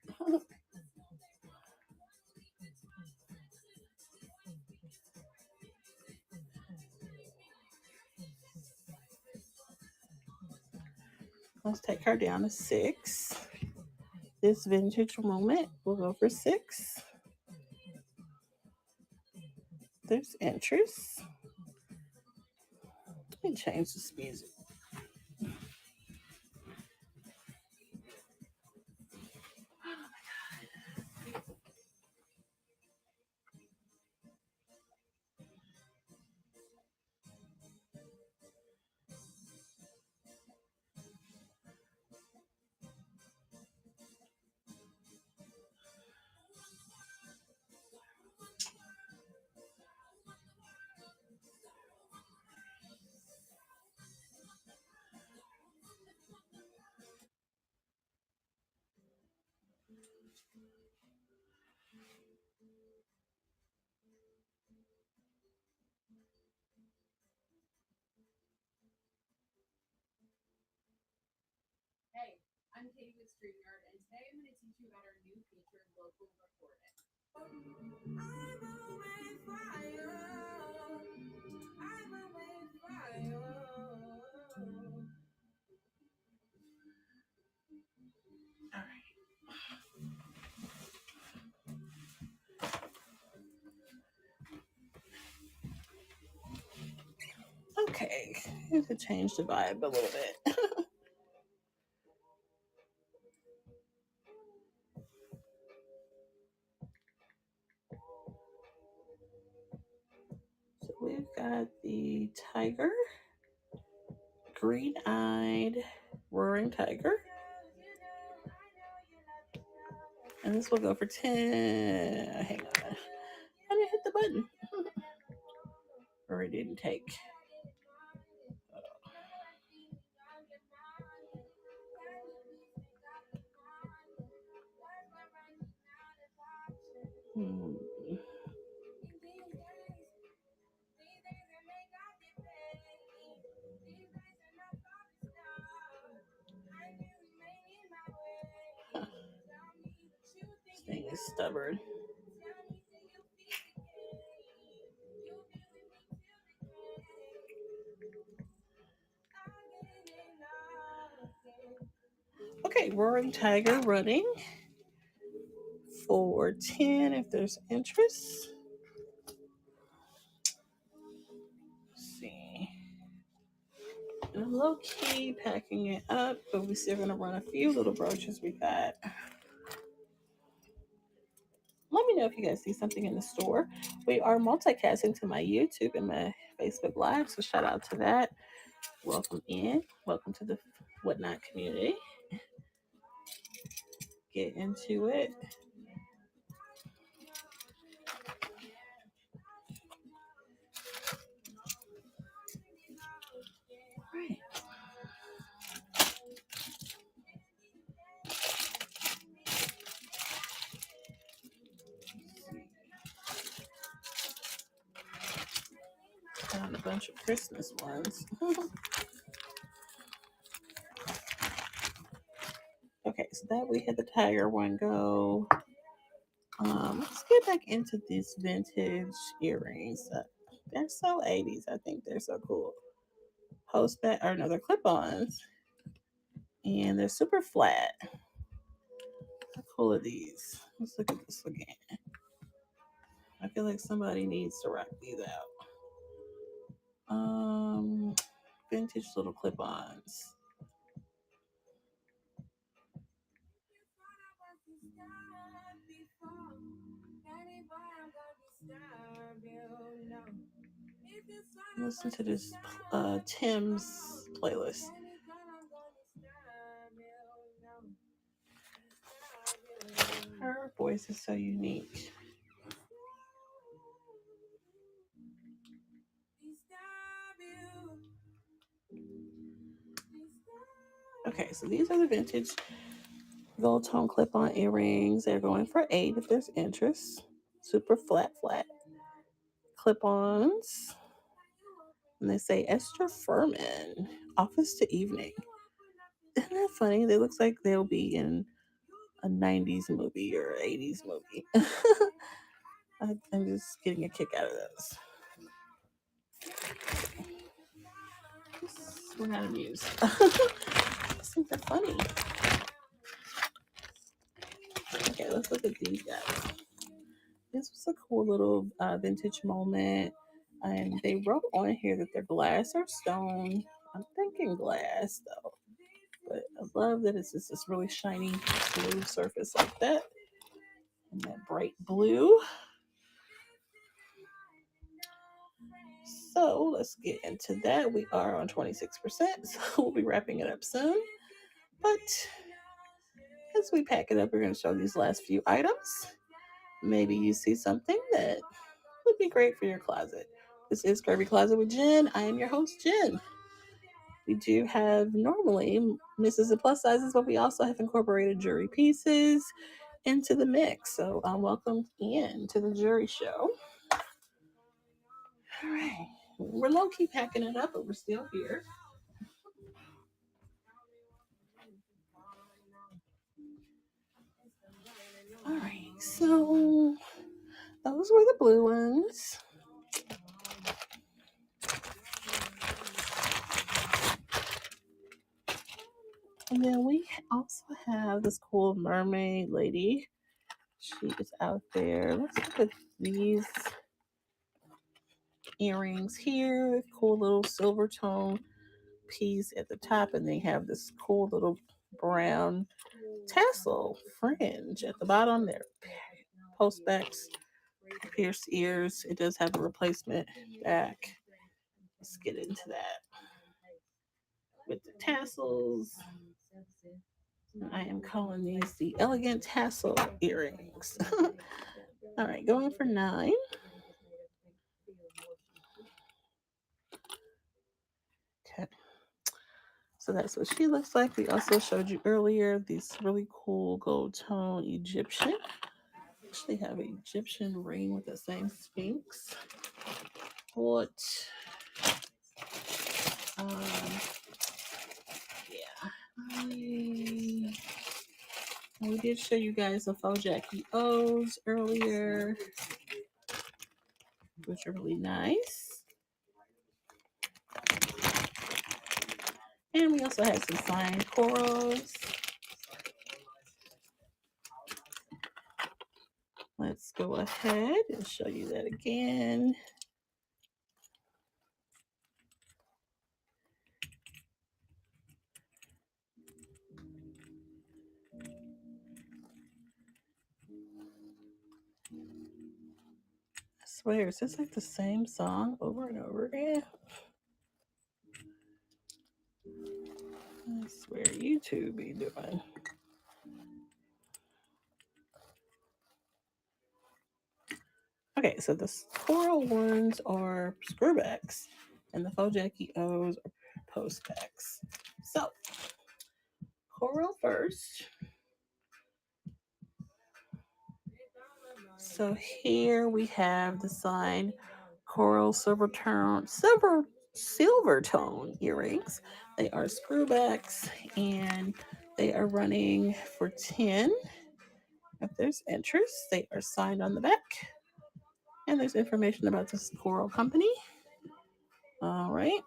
Let's take her down to 6. This vintage moment will go for 6. There's interest. Let me change this music. Hey, I'm Katie with StreamYard, and today I'm going to teach you about our new feature, local recording. Okay, to change the vibe a little bit. So we've got the tiger, green-eyed, roaring tiger. And this will go for 10. Hang on. I didn't hit the button. Or it didn't take. This thing is stubborn. Okay, roaring tiger running for 10 if there's interest. Let's see. And I'm low key packing it up, but we're still gonna run a few little brooches we got. Let me know if you guys see something in the store. We are multicasting to my YouTube and my Facebook Live, so shout out to that. Welcome in. Welcome to the Whatnot community. Get into it. Right. Found a bunch of Christmas ones. Okay, so that we had the tiger one go. Let's get back into these vintage earrings. They're so 80s. I think they're so cool. Post back, or no, they're clip-ons, and they're super flat. How cool are these? Let's look at this again. I feel like somebody needs to rock these out. Vintage little clip-ons. Listen to this Tim's playlist. Her voice is so unique. Okay, so these are the vintage Gold tone clip-on earrings. They're going for 8 if there's interest. Super flat clip-ons. And they say Esther Furman, office to evening. Isn't that funny? They look like they'll be in a 90s movie or 80s movie. I'm just getting a kick out of those. We're not amused. I think they're funny. Okay, let's look at these guys. This was a cool little vintage moment. And they wrote on here that they're glass or stone. I'm thinking glass though. But I love that it's just this really shiny, smooth surface like that. And that bright blue. So let's get into that. We are on 26%, so we'll be wrapping it up soon. But as we pack it up, we're going to show these last few items. Maybe you see something that would be great for your closet. This is Curvy Closet with Jen. I am your host, Jen. We do have normally misses and plus sizes, but we also have incorporated jewelry pieces into the mix. So welcome in to the jewelry show. All right. We're low-key packing it up, but we're still here. All right, so those were the blue ones. And then we also have this cool mermaid lady. She is out there. Let's look at these earrings here. Cool little silver tone piece at the top, and they have this cool little brown tassel fringe at the bottom. There, post backs, pierced ears. It does have a replacement back. Let's get into that with the tassels. I am calling these the elegant tassel earrings. All right, going for 9. Okay. So that's what she looks like. We also showed you earlier these really cool gold tone Egyptian. Actually have an Egyptian ring with the same Sphinx. What? We did show you guys the faux Jackie O's earlier, which are really nice. And we also had some signed corals. Let's go ahead and show you that again. I swear, is this like the same song over and over again? I swear, YouTube be doing. Okay, so the coral ones are screwbacks, and the faux Jackie O's are postbacks. So, coral first. So here we have the sign coral silver tone earrings. They are screwbacks and they are running for 10. If there's interest, they are signed on the back. And there's information about this coral company. All right.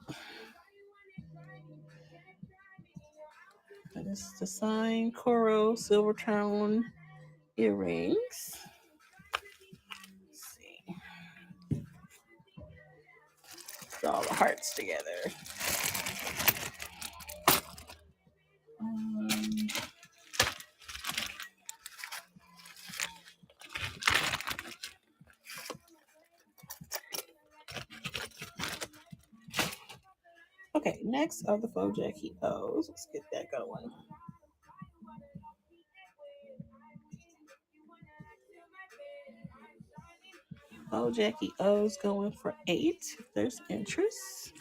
That is the sign coral silver tone earrings. Let's see. Put all the hearts together. Okay, next are the faux Jackie O's. Let's get that going. Faux Jackie O's going for 8 if there's interest.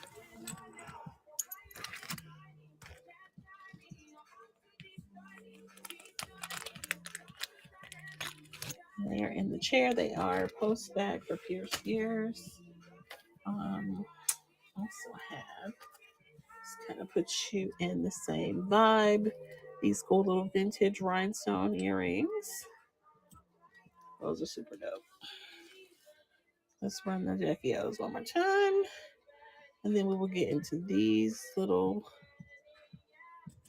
They are in the chair. They are post back for pierced ears. Also have, just kind of put you in the same vibe. These cool little vintage rhinestone earrings. Those are super dope. Let's run the Jackie O's one more time. And then we will get into these little.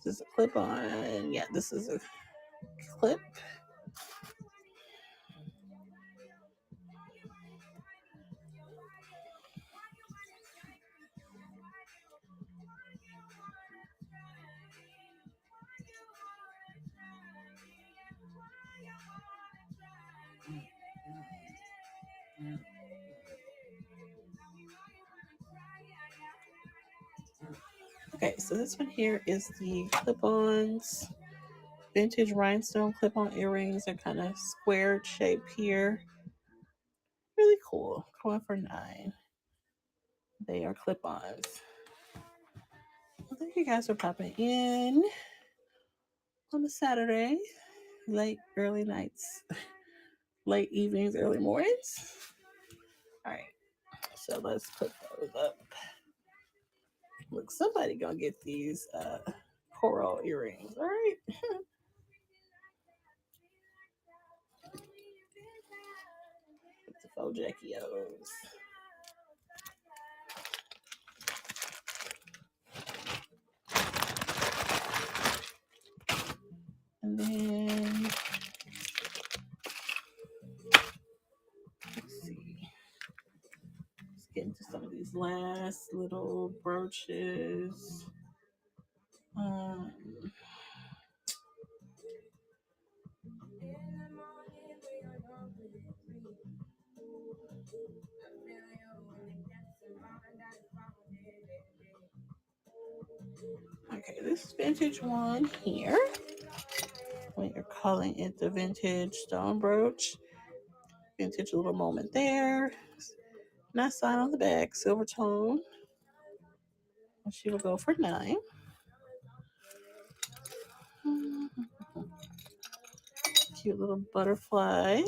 This is a clip on. Yeah, this is a clip. Okay, so this one here is the clip-ons. Vintage rhinestone clip-on earrings are kind of squared shape here. Really cool. Going for $9. They are clip-ons. Well, thank you guys for popping in on a Saturday. Late, early nights, late evenings, early mornings. All right, so let's put those up. Look, somebody gonna get these coral earrings. All right. It's the faux Jackie O's. And then let's see. Let's get into some of these last little brooches. Okay, this vintage one here. We are calling it the vintage stone brooch. Vintage little moment there. Nice sign on the back, silver tone. And she will go for $9. Cute little butterfly.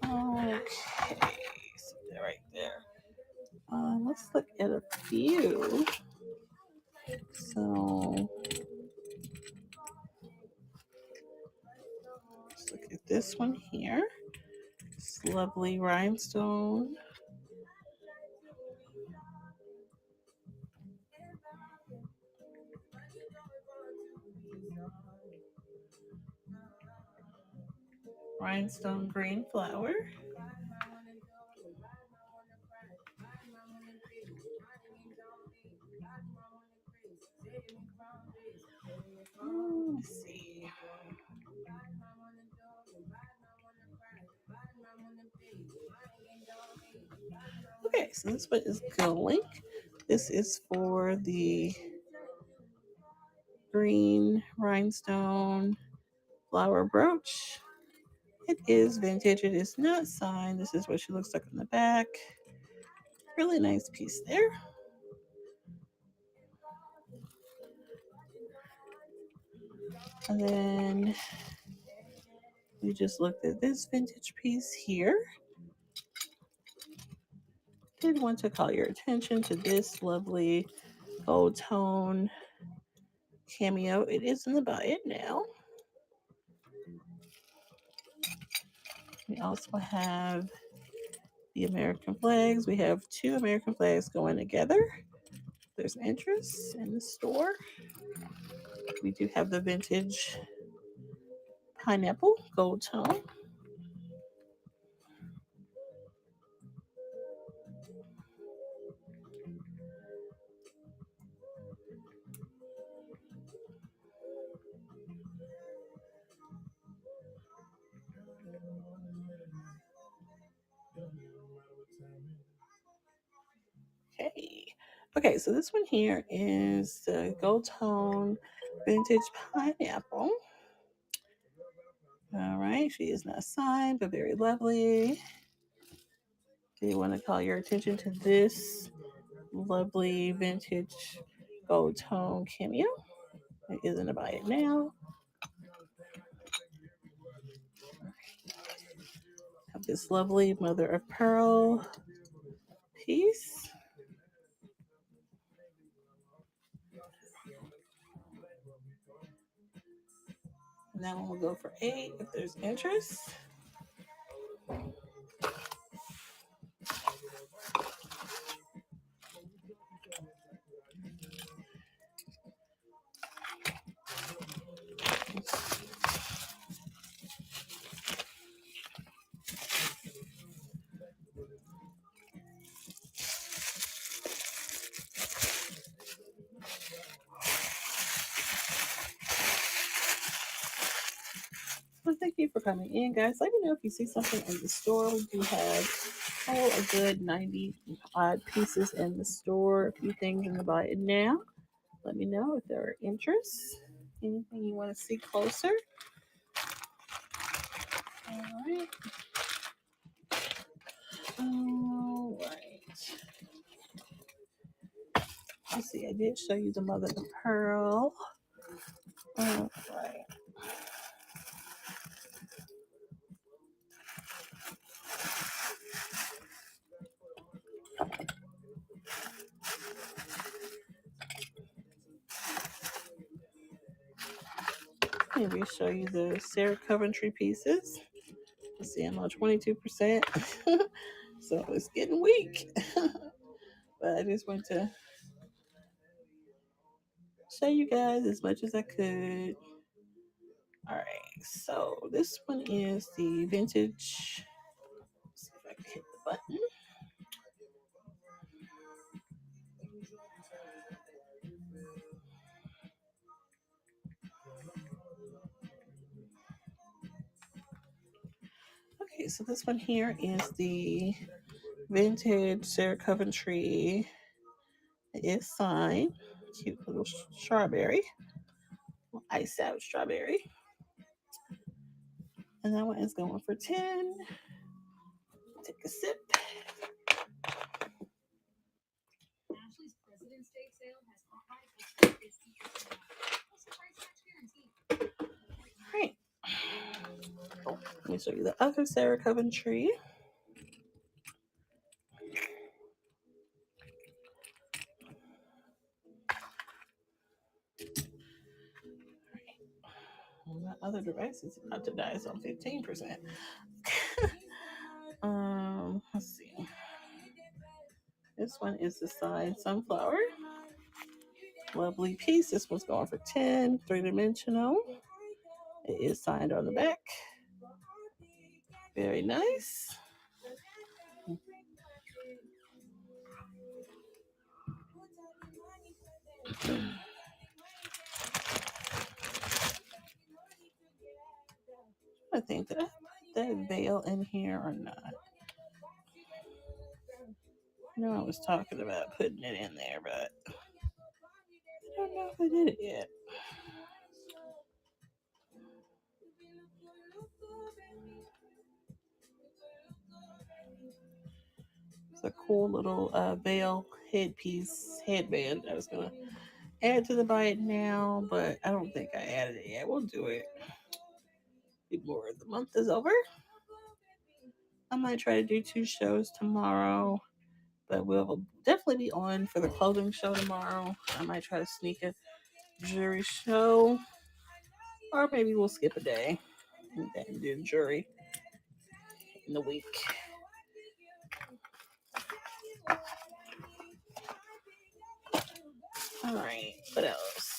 Okay, so they're right there. Let's look at a few. So let's look at this one here. This lovely rhinestone. Rhinestone green flower. Let's see. Okay, so this one is going. This is for the green rhinestone flower brooch. It is vintage. It is not signed. This is what she looks like on the back. Really nice piece there. And then we just looked at this vintage piece here. Did want to call your attention to this lovely gold tone cameo. It is in the buy it now. We also have the American flags. We have 2 American flags going together. There's interest in the store. We do have the vintage pineapple gold tone. Okay, so this one here is the Gold Tone Vintage Pineapple. All right, she is not signed, but very lovely. Do you want to call your attention to this lovely vintage gold tone cameo? It isn't a buy it now. Have this lovely mother of pearl piece. And that one will go for 8 if there's interest. Well, thank you for coming in, guys. Let me know if you see something in the store. We do have a good 90 odd pieces in the store. A few things in the buy it now. Let me know if there are interests. Anything you want to see closer. All right. All right. Let's see. I did show you the mother of pearl. All right. Maybe show you the Sarah Coventry pieces. Let's see, I'm on 22%. So it's getting weak. But I just want to show you guys as much as I could. All right, so this one is the vintage. Let's see if I can hit the button. Okay, so this one here is the vintage Sarah Coventry. It is signed. Cute little strawberry, ice out strawberry. And that one is going for 10. Take a sip. Ashley's President's Day sale has Popeyes up to 50% off. Plus the price match guarantee. Right. Oh, let me show you the other Sarah Coventry. My other device is about to die. It's on 15%. Let's see. This one is the side sunflower. Lovely piece. This one's going for 10, 3-dimensional. It is signed on the back. Very nice. I think that I put that veil in here or not. No, I was talking about putting it in there, but I don't know if I did it yet. It's a cool little veil headband. I was gonna add to the buy it now, but I don't think I added it yet. We'll do it before the month is over. I might try to do 2 shows tomorrow, but we'll definitely be on for the clothing show tomorrow. I might try to sneak a jewelry show, or maybe we'll skip a day and then do jewelry in the week. All right, what else?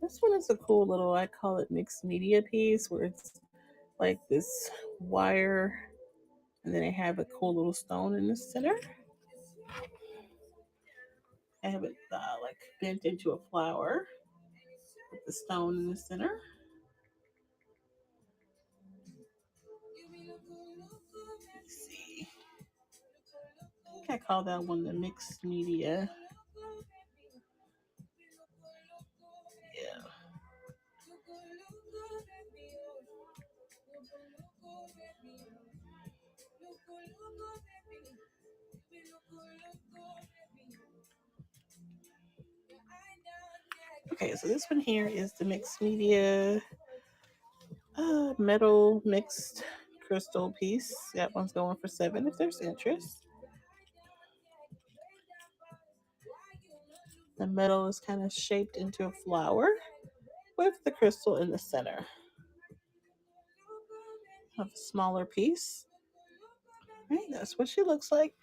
This one is a cool little, I call it mixed media piece, where it's like this wire, and then I have a cool little stone in the center. I have it like bent into a flower with the stone in the center. Let's see. I call that one the mixed media. Yeah. Okay, so this one here is the mixed media metal mixed crystal piece. That one's going for 7 if there's interest. The metal is kind of shaped into a flower with the crystal in the center. Of a smaller piece. Right, that's what she looks like.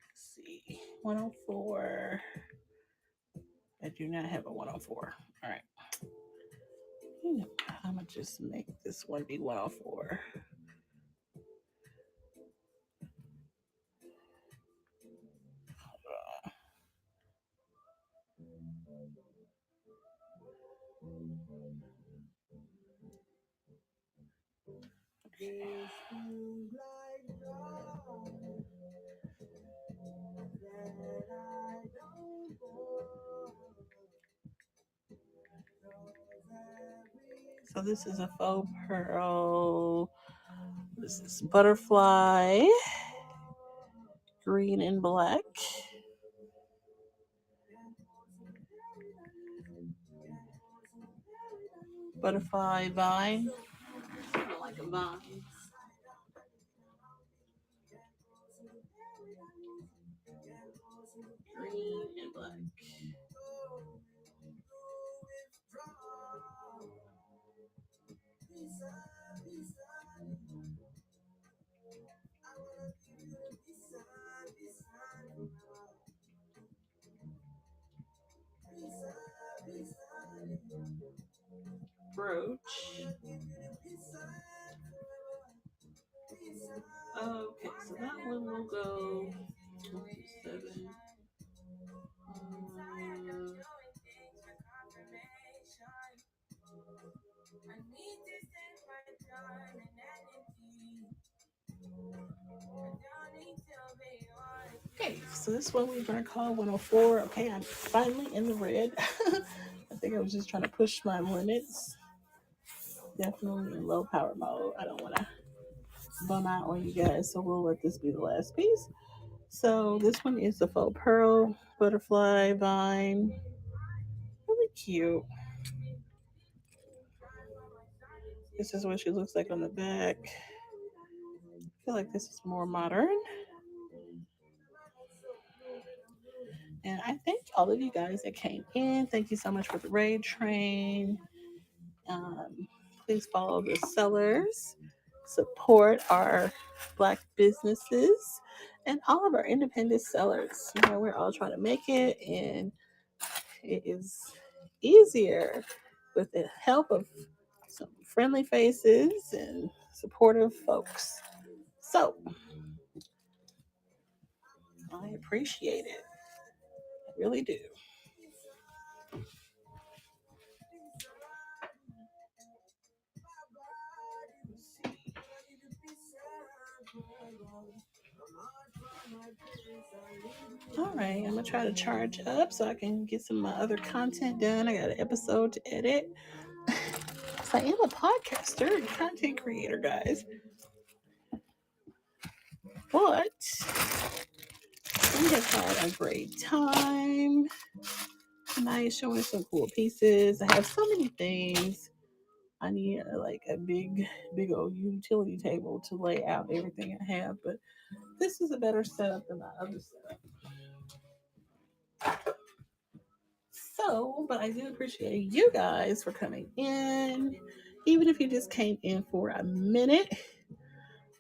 Let's see, 104. I do not have a 104. All right. I'm gonna just make this one be 104. Okay. So this is a faux pearl. This is butterfly, green and black. Butterfly vine. Kind of like a vine. Green and black. Brooch. Okay, so that one will go 27. Okay, so this one we're gonna call 104. Okay, I'm finally in the red. I think I was just trying to push my limits. Definitely in low power mode. I don't want to bum out on you guys, so we'll let this be the last piece. So this one is the faux pearl butterfly vine. Really cute. This is what she looks like on the back. I feel like this is more modern. And I thank all of you guys that came in. Thank you so much for the raid train. Please follow the sellers, support our Black businesses, and all of our independent sellers. You know, we're all trying to make it, and it is easier with the help of some friendly faces and supportive folks. So, I appreciate it. I really do. All right, I'm gonna try to charge up so I can get some of my other content done. I got an episode to edit. So I am a podcaster and content creator, guys. But we have had a great time tonight, showing some cool pieces. I have so many things. I need like a big old utility table to lay out everything I have, but this is a better setup than my other setup. So, but I do appreciate you guys for coming in, even if you just came in for a minute.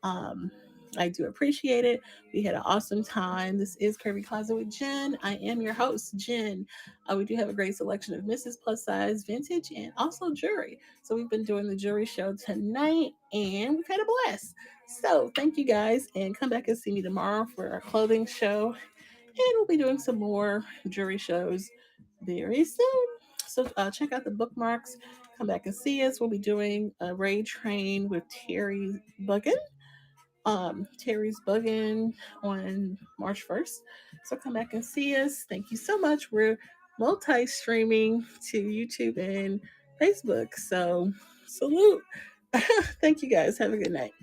Um, I do appreciate it. We had an awesome time. This is Curvy Closet with Jen. I am your host, Jen. We do have a great selection of Mrs. Plus Size, vintage, and also jewelry. So we've been doing the jewelry show tonight, and we've had a blast. So thank you guys, and come back and see me tomorrow for our clothing show. And we'll be doing some more jewelry shows very soon. So check out the bookmarks. Come back and see us. We'll be doing a raid train with Buggin. Terry's Buggin on March 1st. So come back and see us. Thank you so much. We're multi streaming to YouTube and Facebook. So salute. Thank you guys. Have a good night.